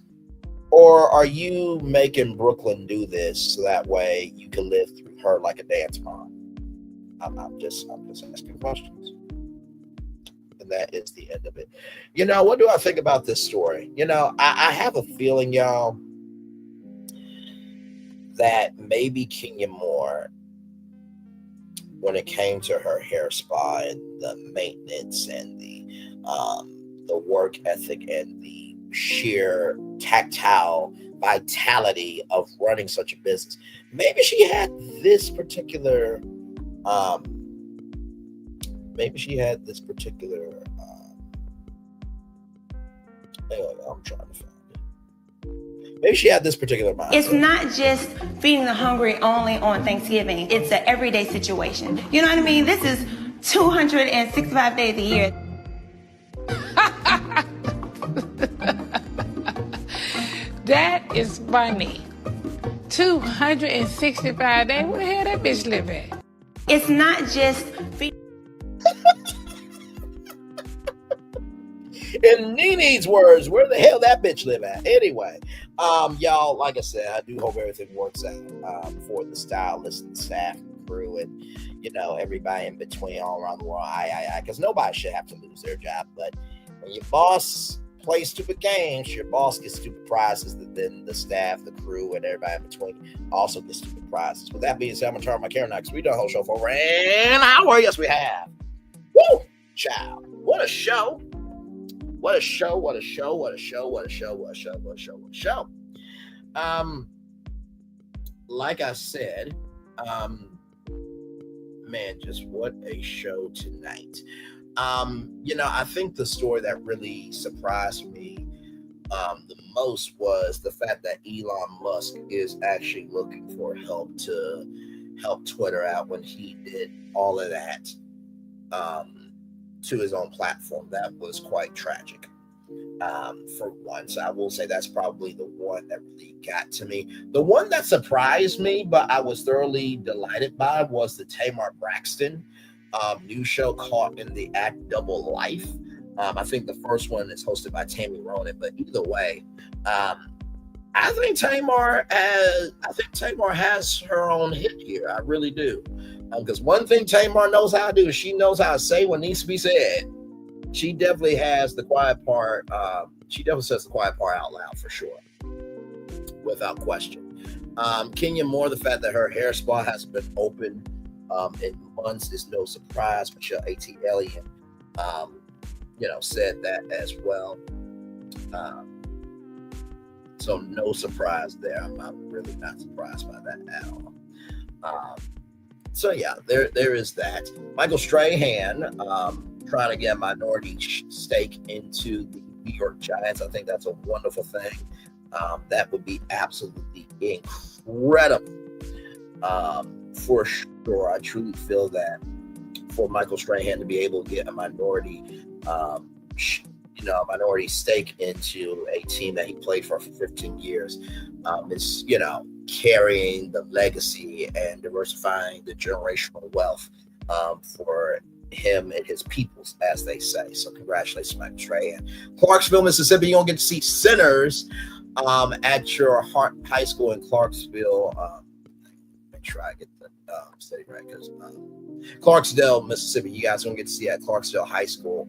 Or are you making Brooklyn do this so that way you can live through her like a dance mom? I'm just asking questions. And that is the end of it. What do I think about this story? I have a feeling, y'all, that maybe Kenya Moore, when it came to her hair spa and the maintenance and the work ethic and the sheer tactile vitality of running such a business, maybe she had this particular I'm trying to find it. Maybe she had this particular mindset. It's not just feeding the hungry only on Thanksgiving. It's an everyday situation. You know what I mean? This is 265 days a year. That is funny. 265 days? Where the hell that bitch live at? It's not just In Nene's words, where the hell that bitch live at? Anyway, y'all, like I said, I do hope everything works out for the stylist and staff and crew and, everybody in between all around the world. Because nobody should have to lose their job. But when your boss plays stupid games, your boss gets stupid prizes, then the staff, the crew, and everybody in between also gets stupid prizes. With that being said, I'm going to turn my camera now because we done a whole show for over an hour. Yes, we have. Woo! Child. What a show. What a show, what a show, what a show, what a show, what a show, what a show, what a show. Like I said, man, just what a show tonight. I think the story that really surprised me the most was the fact that Elon Musk is actually looking for help to help Twitter out when he did all of that to his own platform. That was quite tragic for one. So I will say that's probably the one that really got to me. The one that surprised me, but I was thoroughly delighted by, was the Tamar Braxton new show Caught in the Act Double Life. I think the first one is hosted by Tammy Ronan, but either way, I think Tamar has her own hit here. I really do. Because one thing Tamar knows how to do is she knows how to say what needs to be said. She definitely has the quiet part. She definitely says the quiet part out loud for sure, without question. Kenya Moore, the fact that her hair spa has been open in months is no surprise. Michelle ATLien said that as well. So no surprise there. I'm really not surprised by that at all. So yeah, there is that. Michael Strahan trying to get a minority stake into the New York Giants. I think that's a wonderful thing. That would be absolutely incredible for sure. I truly feel that for Michael Strahan to be able to get a minority, minority stake into a team that he played for 15 years is, carrying the legacy and diversifying the generational wealth for him and his peoples, as they say. So congratulations, Michael Strahan. Clarksville, Mississippi, you don't get to see Sinners at your Hart High School in Clarksville. Make sure I get the steady right, because Clarksdale, Mississippi, you guys don't get to see at Clarksdale High School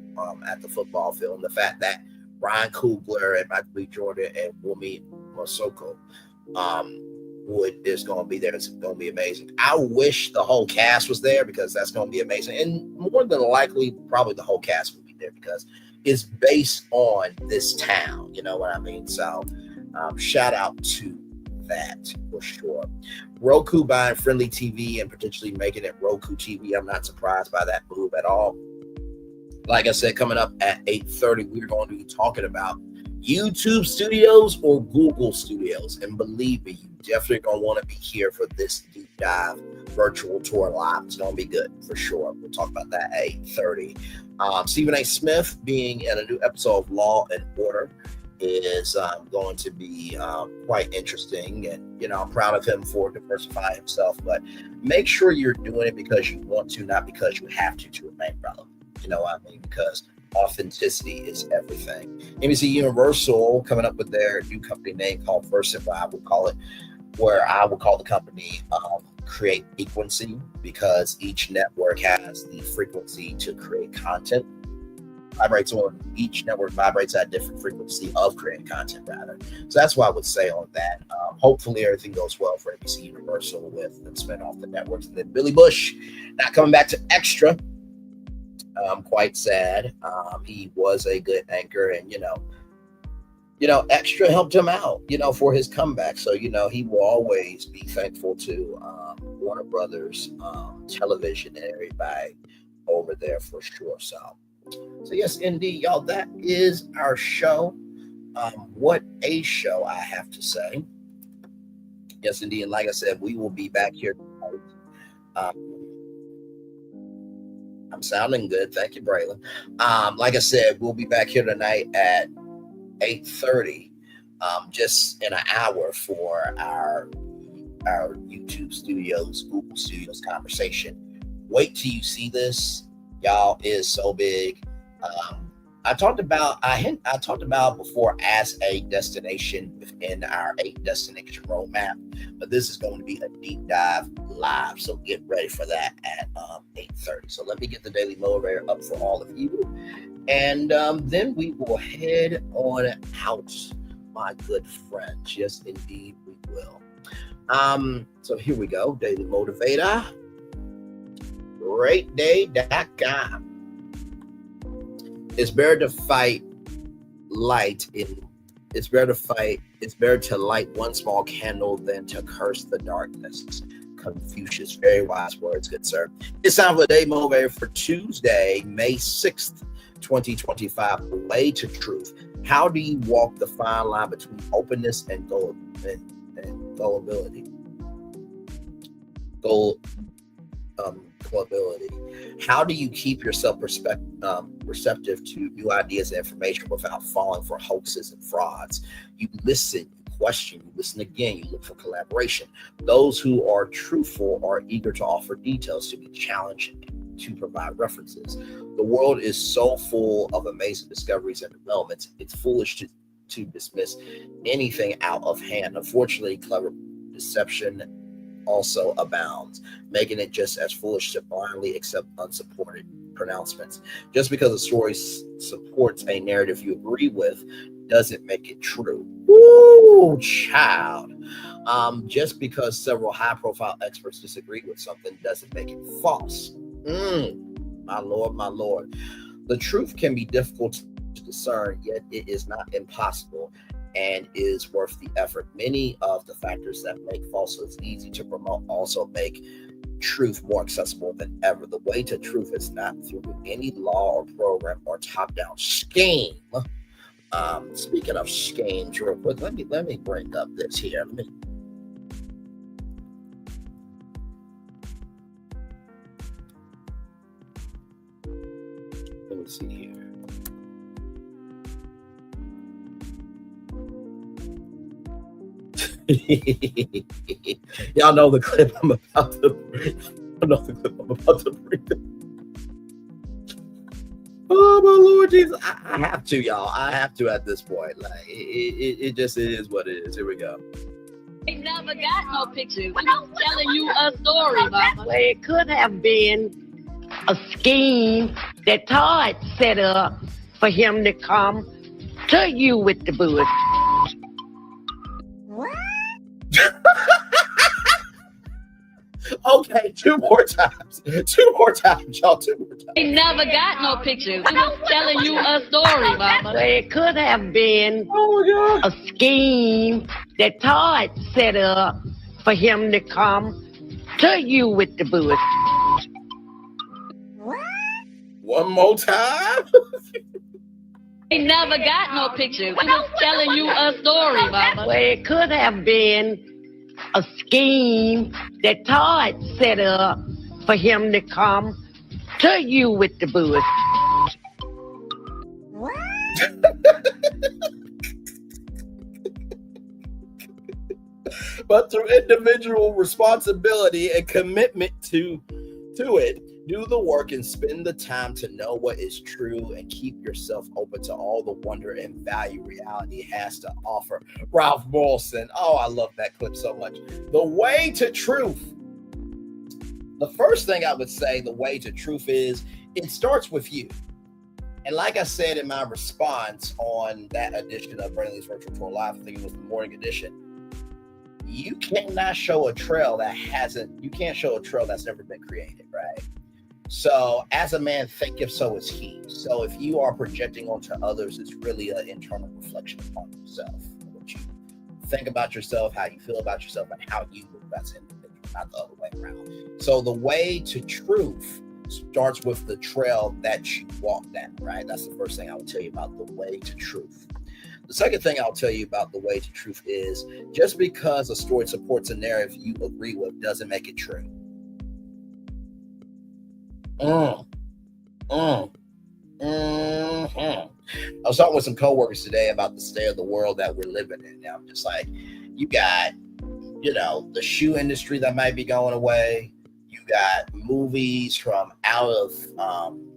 at the football field. And the fact that Ryan Coogler and Michael B. Jordan and Wumi Masoko is going to be there. It's going to be amazing. I wish the whole cast was there, because that's going to be amazing. And more than likely, probably the whole cast will be there because it's based on this town. You know what I mean? So shout out to that for sure. Roku buying Friendly TV and potentially making it Roku TV. I'm not surprised by that move at all. Like I said, coming up at 8:30, we're going to be talking about YouTube Studios or Google Studios. And believe me, you definitely going to want to be here for this deep dive virtual tour live. It's going to be good for sure. We'll talk about that at 8:30. Stephen A. Smith being in a new episode of Law and Order is going to be quite interesting. And, you know, I'm proud of him for diversifying himself. But make sure you're doing it because you want to, not because you have to remain relevant. You know what I mean? Because authenticity is everything. NBC Universal coming up with their new company name called Versant, I would call the company Create Frequency, because each network has the frequency to create content. Each network vibrates at a different frequency of creating content, rather. So that's what I would say on that. Hopefully everything goes well for NBC Universal with them spin off the networks. And then Billy Bush not coming back to Extra. I'm quite sad. He was a good anchor, and you know, Extra helped him out, you know, for his comeback. So, you know, he will always be thankful to Warner Brothers Television and everybody over there for sure. So yes, indeed, y'all, that is our show. What a show, I have to say. Yes, indeed. And like I said, we will be back here tonight. I'm sounding good. Thank you, Braylon. Like I said, we'll be back here tonight at 8:30, just in an hour for our YouTube Studios, Google Studios conversation. Wait till you see this. Y'all, is so big. I talked about before as a destination within our 8 destination roadmap, but this is going to be a deep dive live. So get ready for that at 8:30. So let me get the Daily Motivator up for all of you. And then we will head on out, my good friends. Yes, indeed, we will. So here we go. Daily Motivator. GreatDay.com. It's better to fight it's better to light one small candle than to curse the darkness. Confucius. Very wise words, good sir. It's time for the Daily Motivator for Tuesday, May 6th, 2025. The way to truth. How do you walk the fine line between openness and gullibility? How do you keep yourself receptive to new ideas and information without falling for hoaxes and frauds? You listen, you question, you listen again, you look for collaboration. Those who are truthful are eager to offer details, to be challenged, to provide references. The world is so full of amazing discoveries and developments. It's foolish to dismiss anything out of hand. Unfortunately, clever deception also abounds, making it just as foolish to blindly accept unsupported pronouncements. Just because a story supports a narrative you agree with doesn't make it true. Ooh, child. Just because several high-profile experts disagree with something doesn't make it false. My Lord. The truth can be difficult to discern, yet it is not impossible and is worth the effort. Many of the factors that make falsehoods easy to promote also make truth more accessible than ever. The way to truth is not through any law or program or top-down scheme. Speaking of schemes, real quick, let me bring up this here. Let me see here. Y'all know the clip I'm about to bring. Oh my Lord Jesus! I have to, y'all. I have to at this point. Like it just is what it is. Here we go. Ain't never got no pictures. I'm telling you a story, Mama. Well, it could have been a scheme that Todd set up for him to come to you with the bush. Okay, two more times, y'all. 2 more times. Ain't never got no pictures. I'm telling you a story, Mama. Well, it could have been a scheme that Todd set up for him to come to you with the bush. One more time. He never got no picture. I'm just telling you a story, Mama. Well, it could have been a scheme that Todd set up for him to come to you with the bush. But through individual responsibility and commitment to it, do the work and spend the time to know what is true and keep yourself open to all the wonder and value reality has to offer. Ralph Morrison. Oh, I love that clip so much. The way to truth. The first thing I would say, the way to truth is, it starts with you. And like I said in my response on that edition of Brainley's Virtual Tour Live, I think it was the morning edition, you cannot show a trail that's never been created, right? So as a man thinketh, so is he. So if you are projecting onto others, it's really an internal reflection upon yourself. What you think about yourself, how you feel about yourself, and how you move as an individual, not the other way around. So the way to truth starts with the trail that you walk down, right? That's the first thing I will tell you about the way to truth. The second thing I'll tell you about the way to truth is, just because a story supports a narrative you agree with doesn't make it true. I was talking with some coworkers today about the state of the world that we're living in. Now, I'm just like, you got, the shoe industry that might be going away. You got movies from out of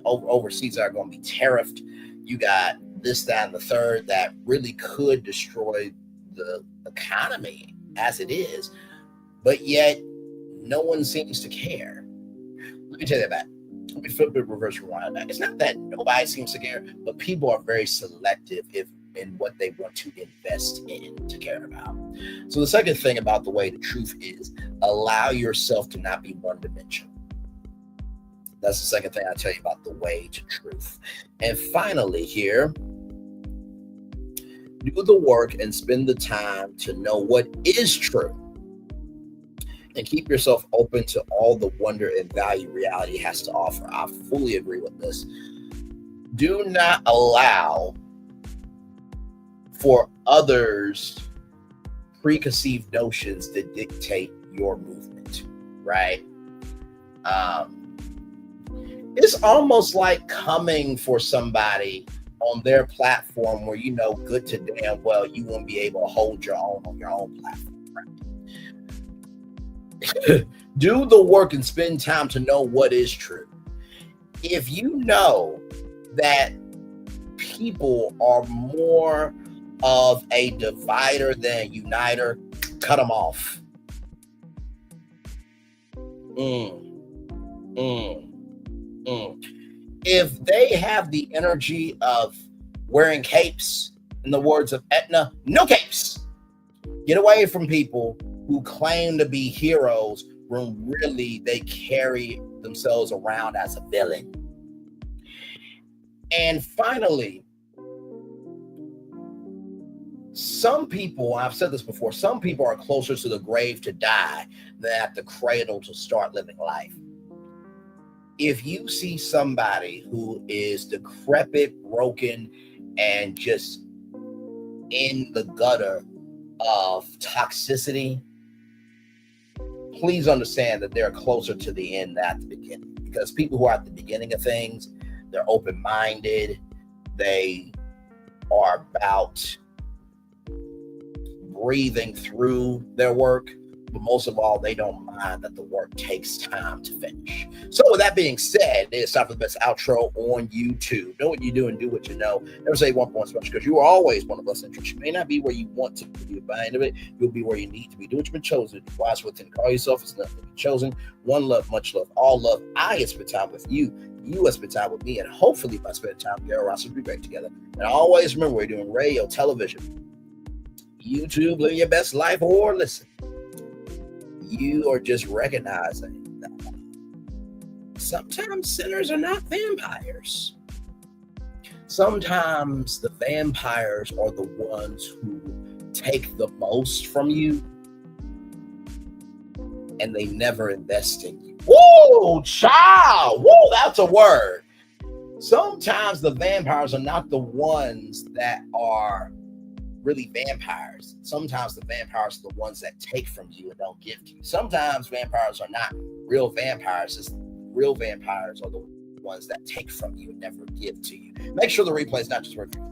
overseas that are going to be tariffed. You got this, that, and the third that really could destroy the economy as it is, but yet no one seems to care. Let me tell you that. Let me flip it, reverse rewind that. It's not that nobody seems to care, but people are very selective in what they want to invest in to care about. So the second thing about the way to truth is, allow yourself to not be one-dimensional. That's the second thing I tell you about the way to truth. And finally here, do the work and spend the time to know what is true. And keep yourself open to all the wonder and value reality has to offer. I fully agree with this. Do not allow for others' preconceived notions to dictate your movement, right? It's almost like coming for somebody on their platform where you know good to damn well you won't be able to hold your own on your own platform. Right? Do the work and spend time to know what is true. If you know that people are more of a divider than a uniter, cut them off. If they have the energy of wearing capes, in the words of Etna, no capes. Get away from people who claim to be heroes when really they carry themselves around as a villain. And finally, some people, I've said this before, some people are closer to the grave to die than at the cradle to start living life. If you see somebody who is decrepit, broken, and just in the gutter of toxicity, please understand that they're closer to the end than at the beginning. Because people who are at the beginning of things, they're open-minded, they are about breathing through their work, but most of all, they don't mind that the work takes time to finish. So with that being said, it's time for the best outro on YouTube. Know what you do and do what you know. Never say one point special, because you are always one of us interests. You may not be where you want to be, but by the end of it, you'll be where you need to be. Do what you've been chosen. Be wise within. Call yourself. It's nothing to be chosen. One love, much love, all love. I get spend time with you. You have spent time with me, and hopefully by spending time with Gary Ross, we'll be great together. And always remember, we're doing radio, television, YouTube, living your best life, or listen. You are just recognizing that sometimes sinners are not vampires. Sometimes the vampires are the ones who take the most from you and they never invest in you. Whoa, child. Whoa, that's a word. Sometimes the vampires are not the ones that are really vampires. Sometimes the vampires are the ones that take from you and don't give to you. Sometimes vampires are not real vampires. It's real vampires are the ones that take from you and never give to you. Make sure the replay is not just working.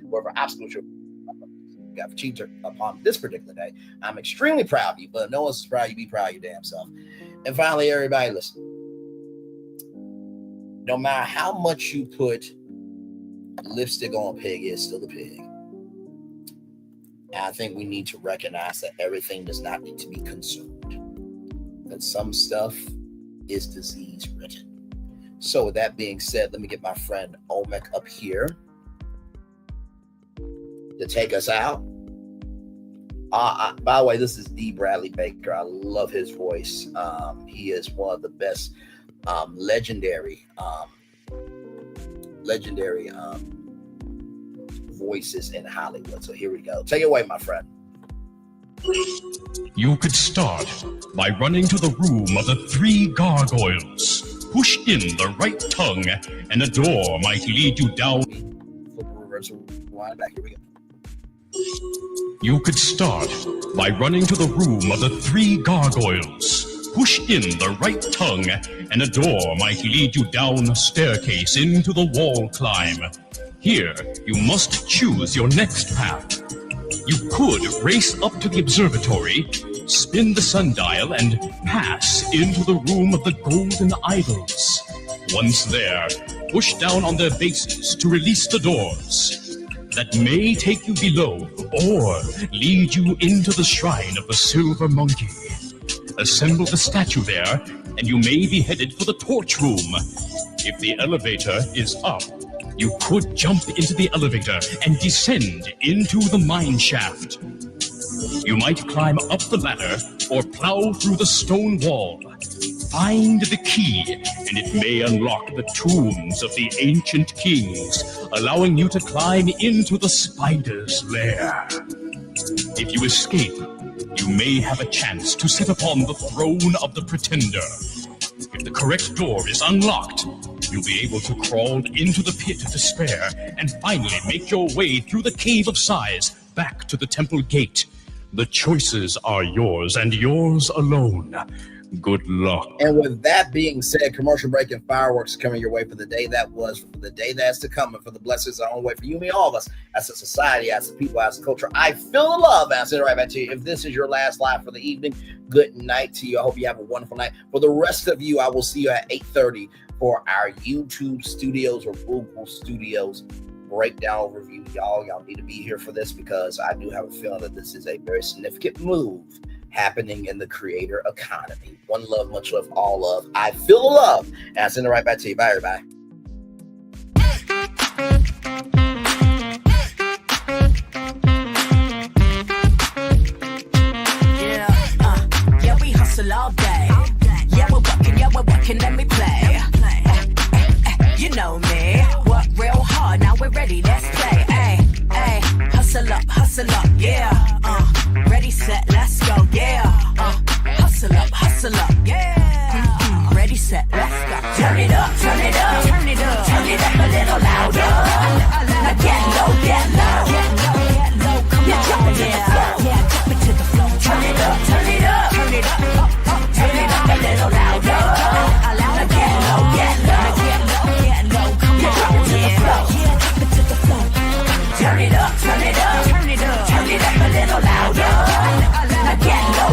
Whatever obstacles you have achieved upon this particular day, I'm extremely proud of you, but if no one's proud of you, be proud of your damn self. And finally, everybody, listen. No matter how much you put lipstick on a pig, it's still a pig. And I think we need to recognize that everything does not need to be consumed. That some stuff is disease ridden. So with that being said, let me get my friend Olmec up here to take us out. By the way, this is D. Bradley Baker. I love his voice. He is one of the best legendary voices in Hollywood. So here we go. Take it away, my friend. You could start by running to the room of the three gargoyles. Push in the right tongue, and a door might lead you down. Flip reverse rewind back. Here we go. You could start by running to the room of the three gargoyles. Push in the right tongue, and a door might lead you down a staircase into the wall climb. Here, you must choose your next path. You could race up to the observatory, spin the sundial, and pass into the room of the golden idols. Once there, push down on their bases to release the doors. That may take you below or lead you into the shrine of the silver monkey. Assemble the statue there, and you may be headed for the torch room. If the elevator is up, you could jump into the elevator and descend into the mine shaft. You might climb up the ladder or plow through the stone wall. Find the key, and it may unlock the tombs of the ancient kings, allowing you to climb into the spider's lair. If you escape, you may have a chance to sit upon the throne of the pretender. If the correct door is unlocked, you'll be able to crawl into the pit of despair and finally make your way through the cave of sighs back to the temple gate. The choices are yours and yours alone. Good luck. And with that being said, commercial break and fireworks coming your way for the day that was, for the day that's to come, and for the blessings that are on the way for you, me, all of us, as a society, as a people, as a culture. I feel the love, and I say it right back to you. If this is your last live for the evening, good night to you. I hope you have a wonderful night. For the rest of you, I will see you at 8:30 for our YouTube studios or Google Studios breakdown overview. Y'all need to be here for this, because I do have a feeling that this is a very significant move happening in the creator economy. One love, much love, all love. I feel the love, and I send it right back to you. Bye, everybody. Yeah, we hustle all day. Yeah, we're working, let me play. You know me, work real hard, now we're ready, let's play. Ay, hustle up, yeah. Ready, set, let's go, yeah. Hustle up, yeah. Ready, set, let's go. Turn it up, turn it up, turn it up, turn it up a little louder. Now get low, come on, jump into the flow, yeah, jump into the flow. Turn it up, turn it up, turn it up, turn it up a little louder. Now get low, come on, jump into the flow, yeah, jump into the flow. Turn it up, turn it up, turn it up, turn it up a little louder. Now get low,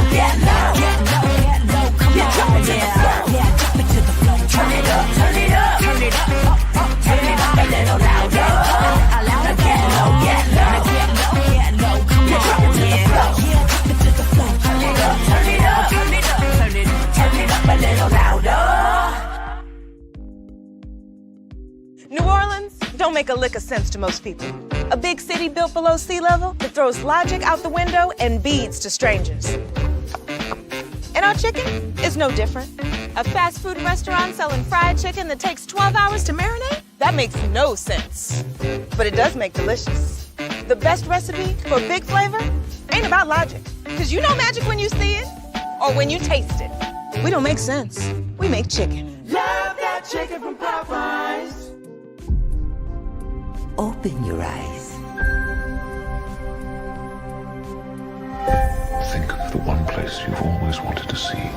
come on, jump into the flow, yeah, jump into the flow. Turn it up, turn it up, turn it up, turn it up a little louder. Now get low, come on, jump into the flow, yeah, jump into the flow. Turn it up, turn it up, turn it up, turn it up a little louder. New Orleans don't make a lick of sense to most people. A big city built below sea level that throws logic out the window and beads to strangers. And our chicken is no different. A fast food restaurant selling fried chicken that takes 12 hours to marinate? That makes no sense. But it does make delicious. The best recipe for big flavor ain't about logic, because you know magic when you see it. or when you taste it. We don't make sense. We make chicken. Love that chicken from Popeyes. Open your eyes. Think of the one place you've always wanted to see.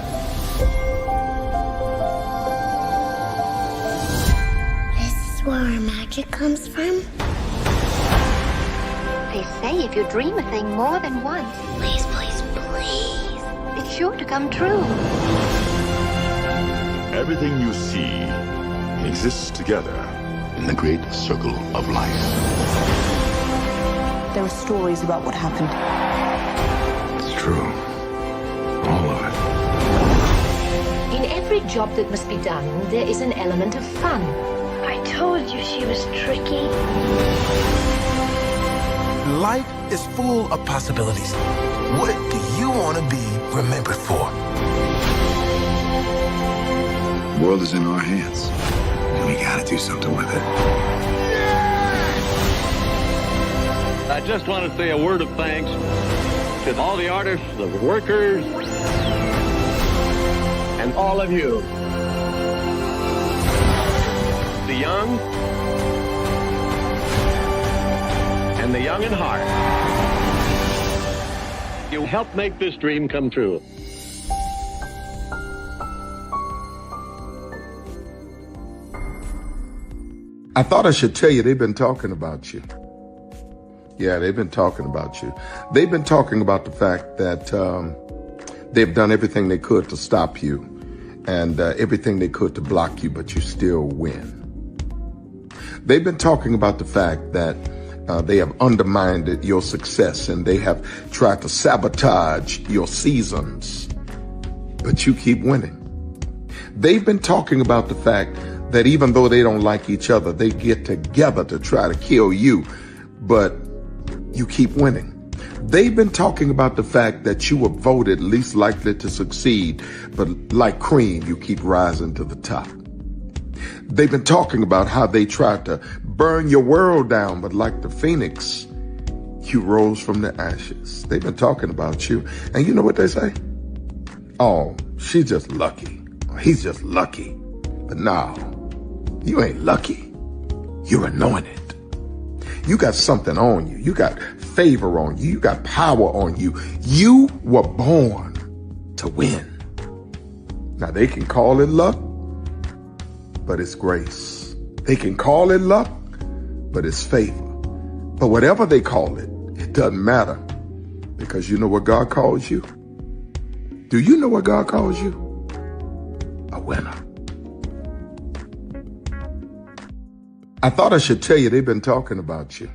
This is where our magic comes from. They say if you dream a thing more than once, Please, please, please. it's sure to come true. Everything you see exists together in the great circle of life. There are stories about what happened. It's true. All of it. In every job that must be done, there is an element of fun. I told you she was tricky. Life is full of possibilities. What do you want to be remembered for? The world is in our hands, and we gotta do something with it. I just want to say a word of thanks to all the artists, the workers, and all of you. The young and the young in heart. You helped make this dream come true. I thought I should tell you they've been talking about you. Yeah, they've been talking about you. They've been talking about the fact that they've done everything they could to stop you and everything they could to block you, but you still win. They've been talking about the fact that they have undermined your success and they have tried to sabotage your seasons, but you keep winning. They've been talking about the fact that even though they don't like each other, they get together to try to kill you, but you keep winning. They've been talking about the fact that you were voted least likely to succeed, but like cream, you keep rising to the top. They've been talking about how they tried to burn your world down, but like the phoenix, you rose from the ashes. They've been talking about you, and you know what they say? Oh, she's just lucky. He's just lucky. But no, you ain't lucky. You're anointed. You got something on you. You got favor on you. You got power on you. You were born to win. Now they can call it luck, but it's grace. They can call it luck, but it's favor. But whatever they call it, it doesn't matter, because you know what God calls you? Do you know what God calls you? A winner. I thought I should tell you they've been talking about you.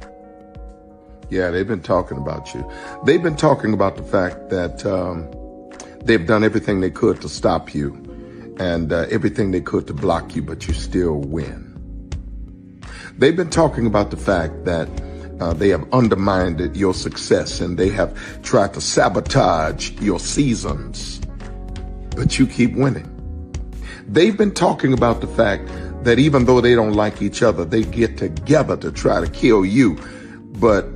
Yeah, they've been talking about you. They've been talking about the fact that they've done everything they could to stop you and everything they could to block you, but you still win. They've been talking about the fact that they have undermined your success and they have tried to sabotage your seasons, but you keep winning. They've been talking about the fact that even though they don't like each other, they get together to try to kill you, but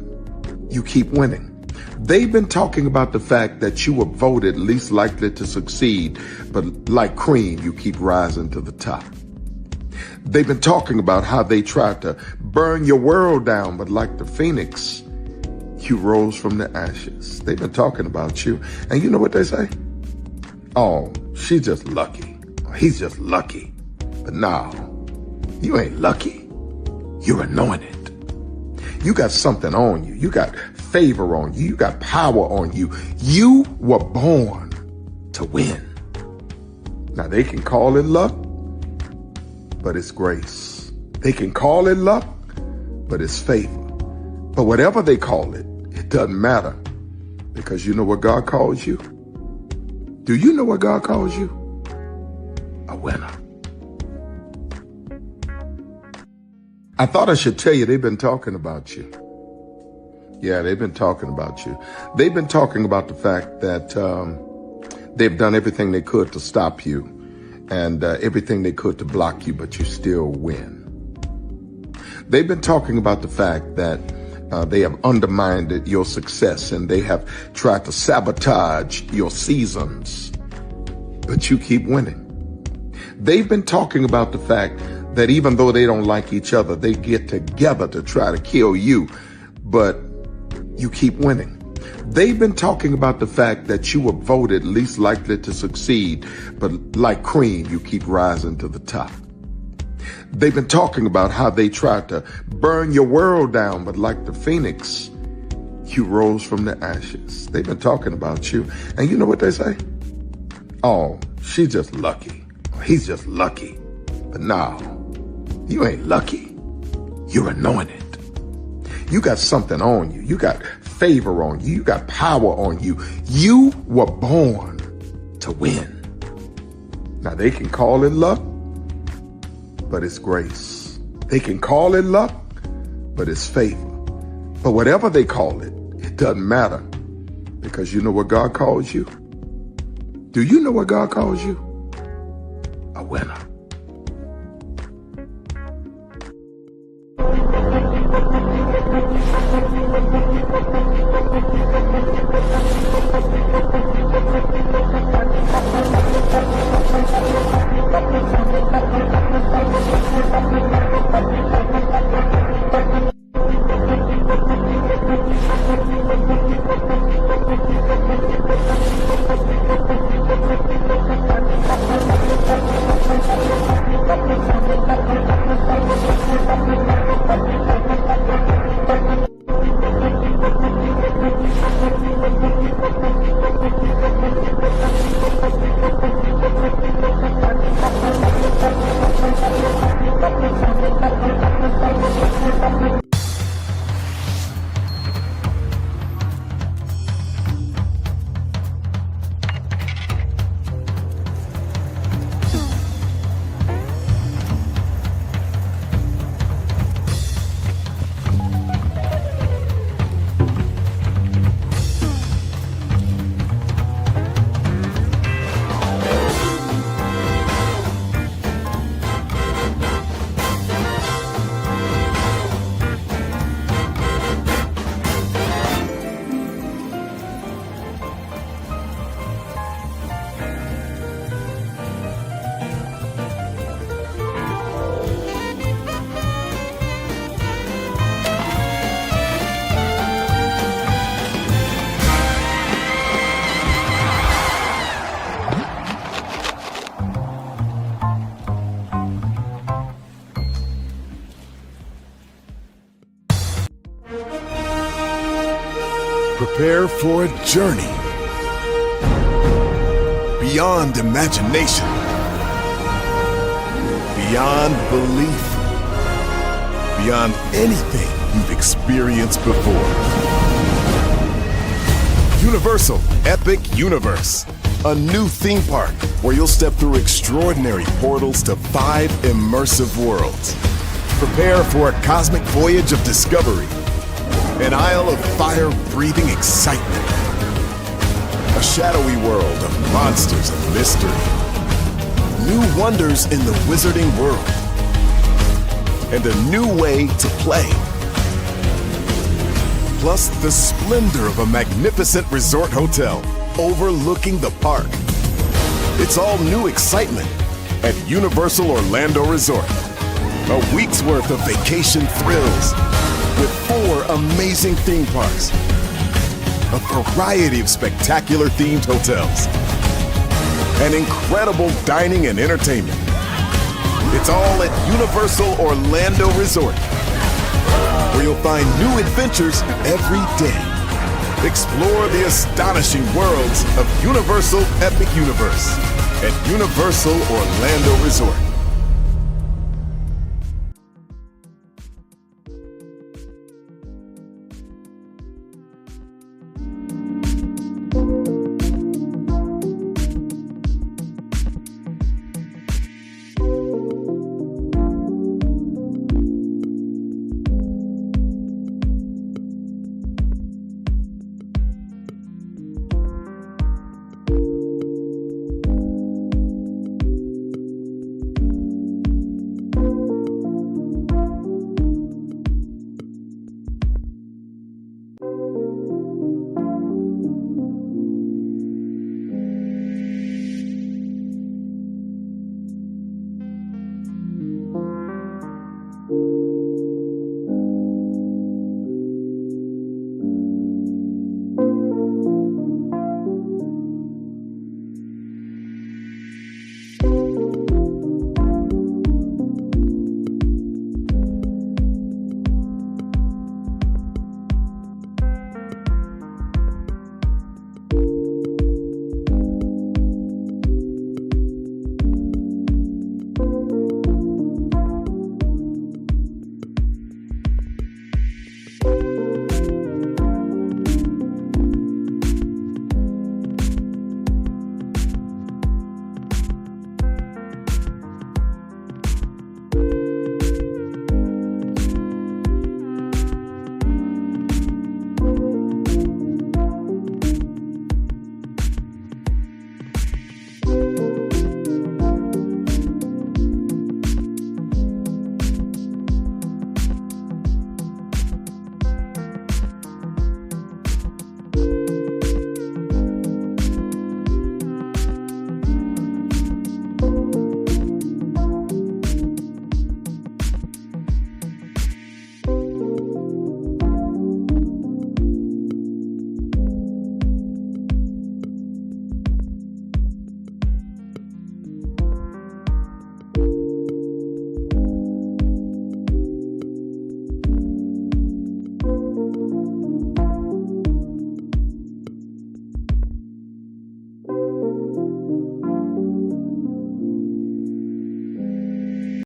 you keep winning. They've been talking about the fact that you were voted least likely to succeed, but like cream, you keep rising to the top. They've been talking about how they tried to burn your world down, but like the phoenix, you rose from the ashes. They've been talking about you, and you know what they say? Oh, she's just lucky. He's just lucky. But no, you ain't lucky. You're anointed. You got something on you. You got favor on you. You got power on you. You were born to win. Now they can call it luck, but it's grace. They can call it luck, but it's favor. But whatever they call it, it doesn't matter, because you know what God calls you? Do you know what God calls you? A winner. I thought I should tell you they've been talking about you. Yeah, they've been talking about you. They've been talking about the fact that they've done everything they could to stop you and everything they could to block you, but you still win. They've been talking about the fact that they have undermined your success and they have tried to sabotage your seasons, but you keep winning. They've been talking about the fact that even though they don't like each other, they get together to try to kill you, but you keep winning. They've been talking about the fact that you were voted least likely to succeed, but like cream, you keep rising to the top. They've been talking about how they tried to burn your world down, but like the phoenix, you rose from the ashes. They've been talking about you. And you know what they say? Oh, she's just lucky. He's just lucky. But no, you ain't lucky. You're anointed. You got something on you. You got favor on you. You got power on you. You were born to win. Now they can call it luck, but it's grace. They can call it luck, but it's favor. But whatever they call it, it doesn't matter, because you know what God calls you? Do you know what God calls you? A winner. Prepare for a journey beyond imagination, beyond belief, beyond anything you've experienced before. Universal Epic Universe, a new theme park where you'll step through extraordinary portals to 5 immersive worlds. Prepare for a cosmic voyage of discovery, an isle of fire-breathing excitement, a shadowy world of monsters and mystery, new wonders in the wizarding world, and a new way to play. Plus the splendor of a magnificent resort hotel overlooking the park. It's all new excitement at Universal Orlando Resort. A week's worth of vacation thrills with 4 amazing theme parks, a variety of spectacular themed hotels, and incredible dining and entertainment. It's all at Universal Orlando Resort, where you'll find new adventures every day. Explore the astonishing worlds of Universal Epic Universe at Universal Orlando Resort.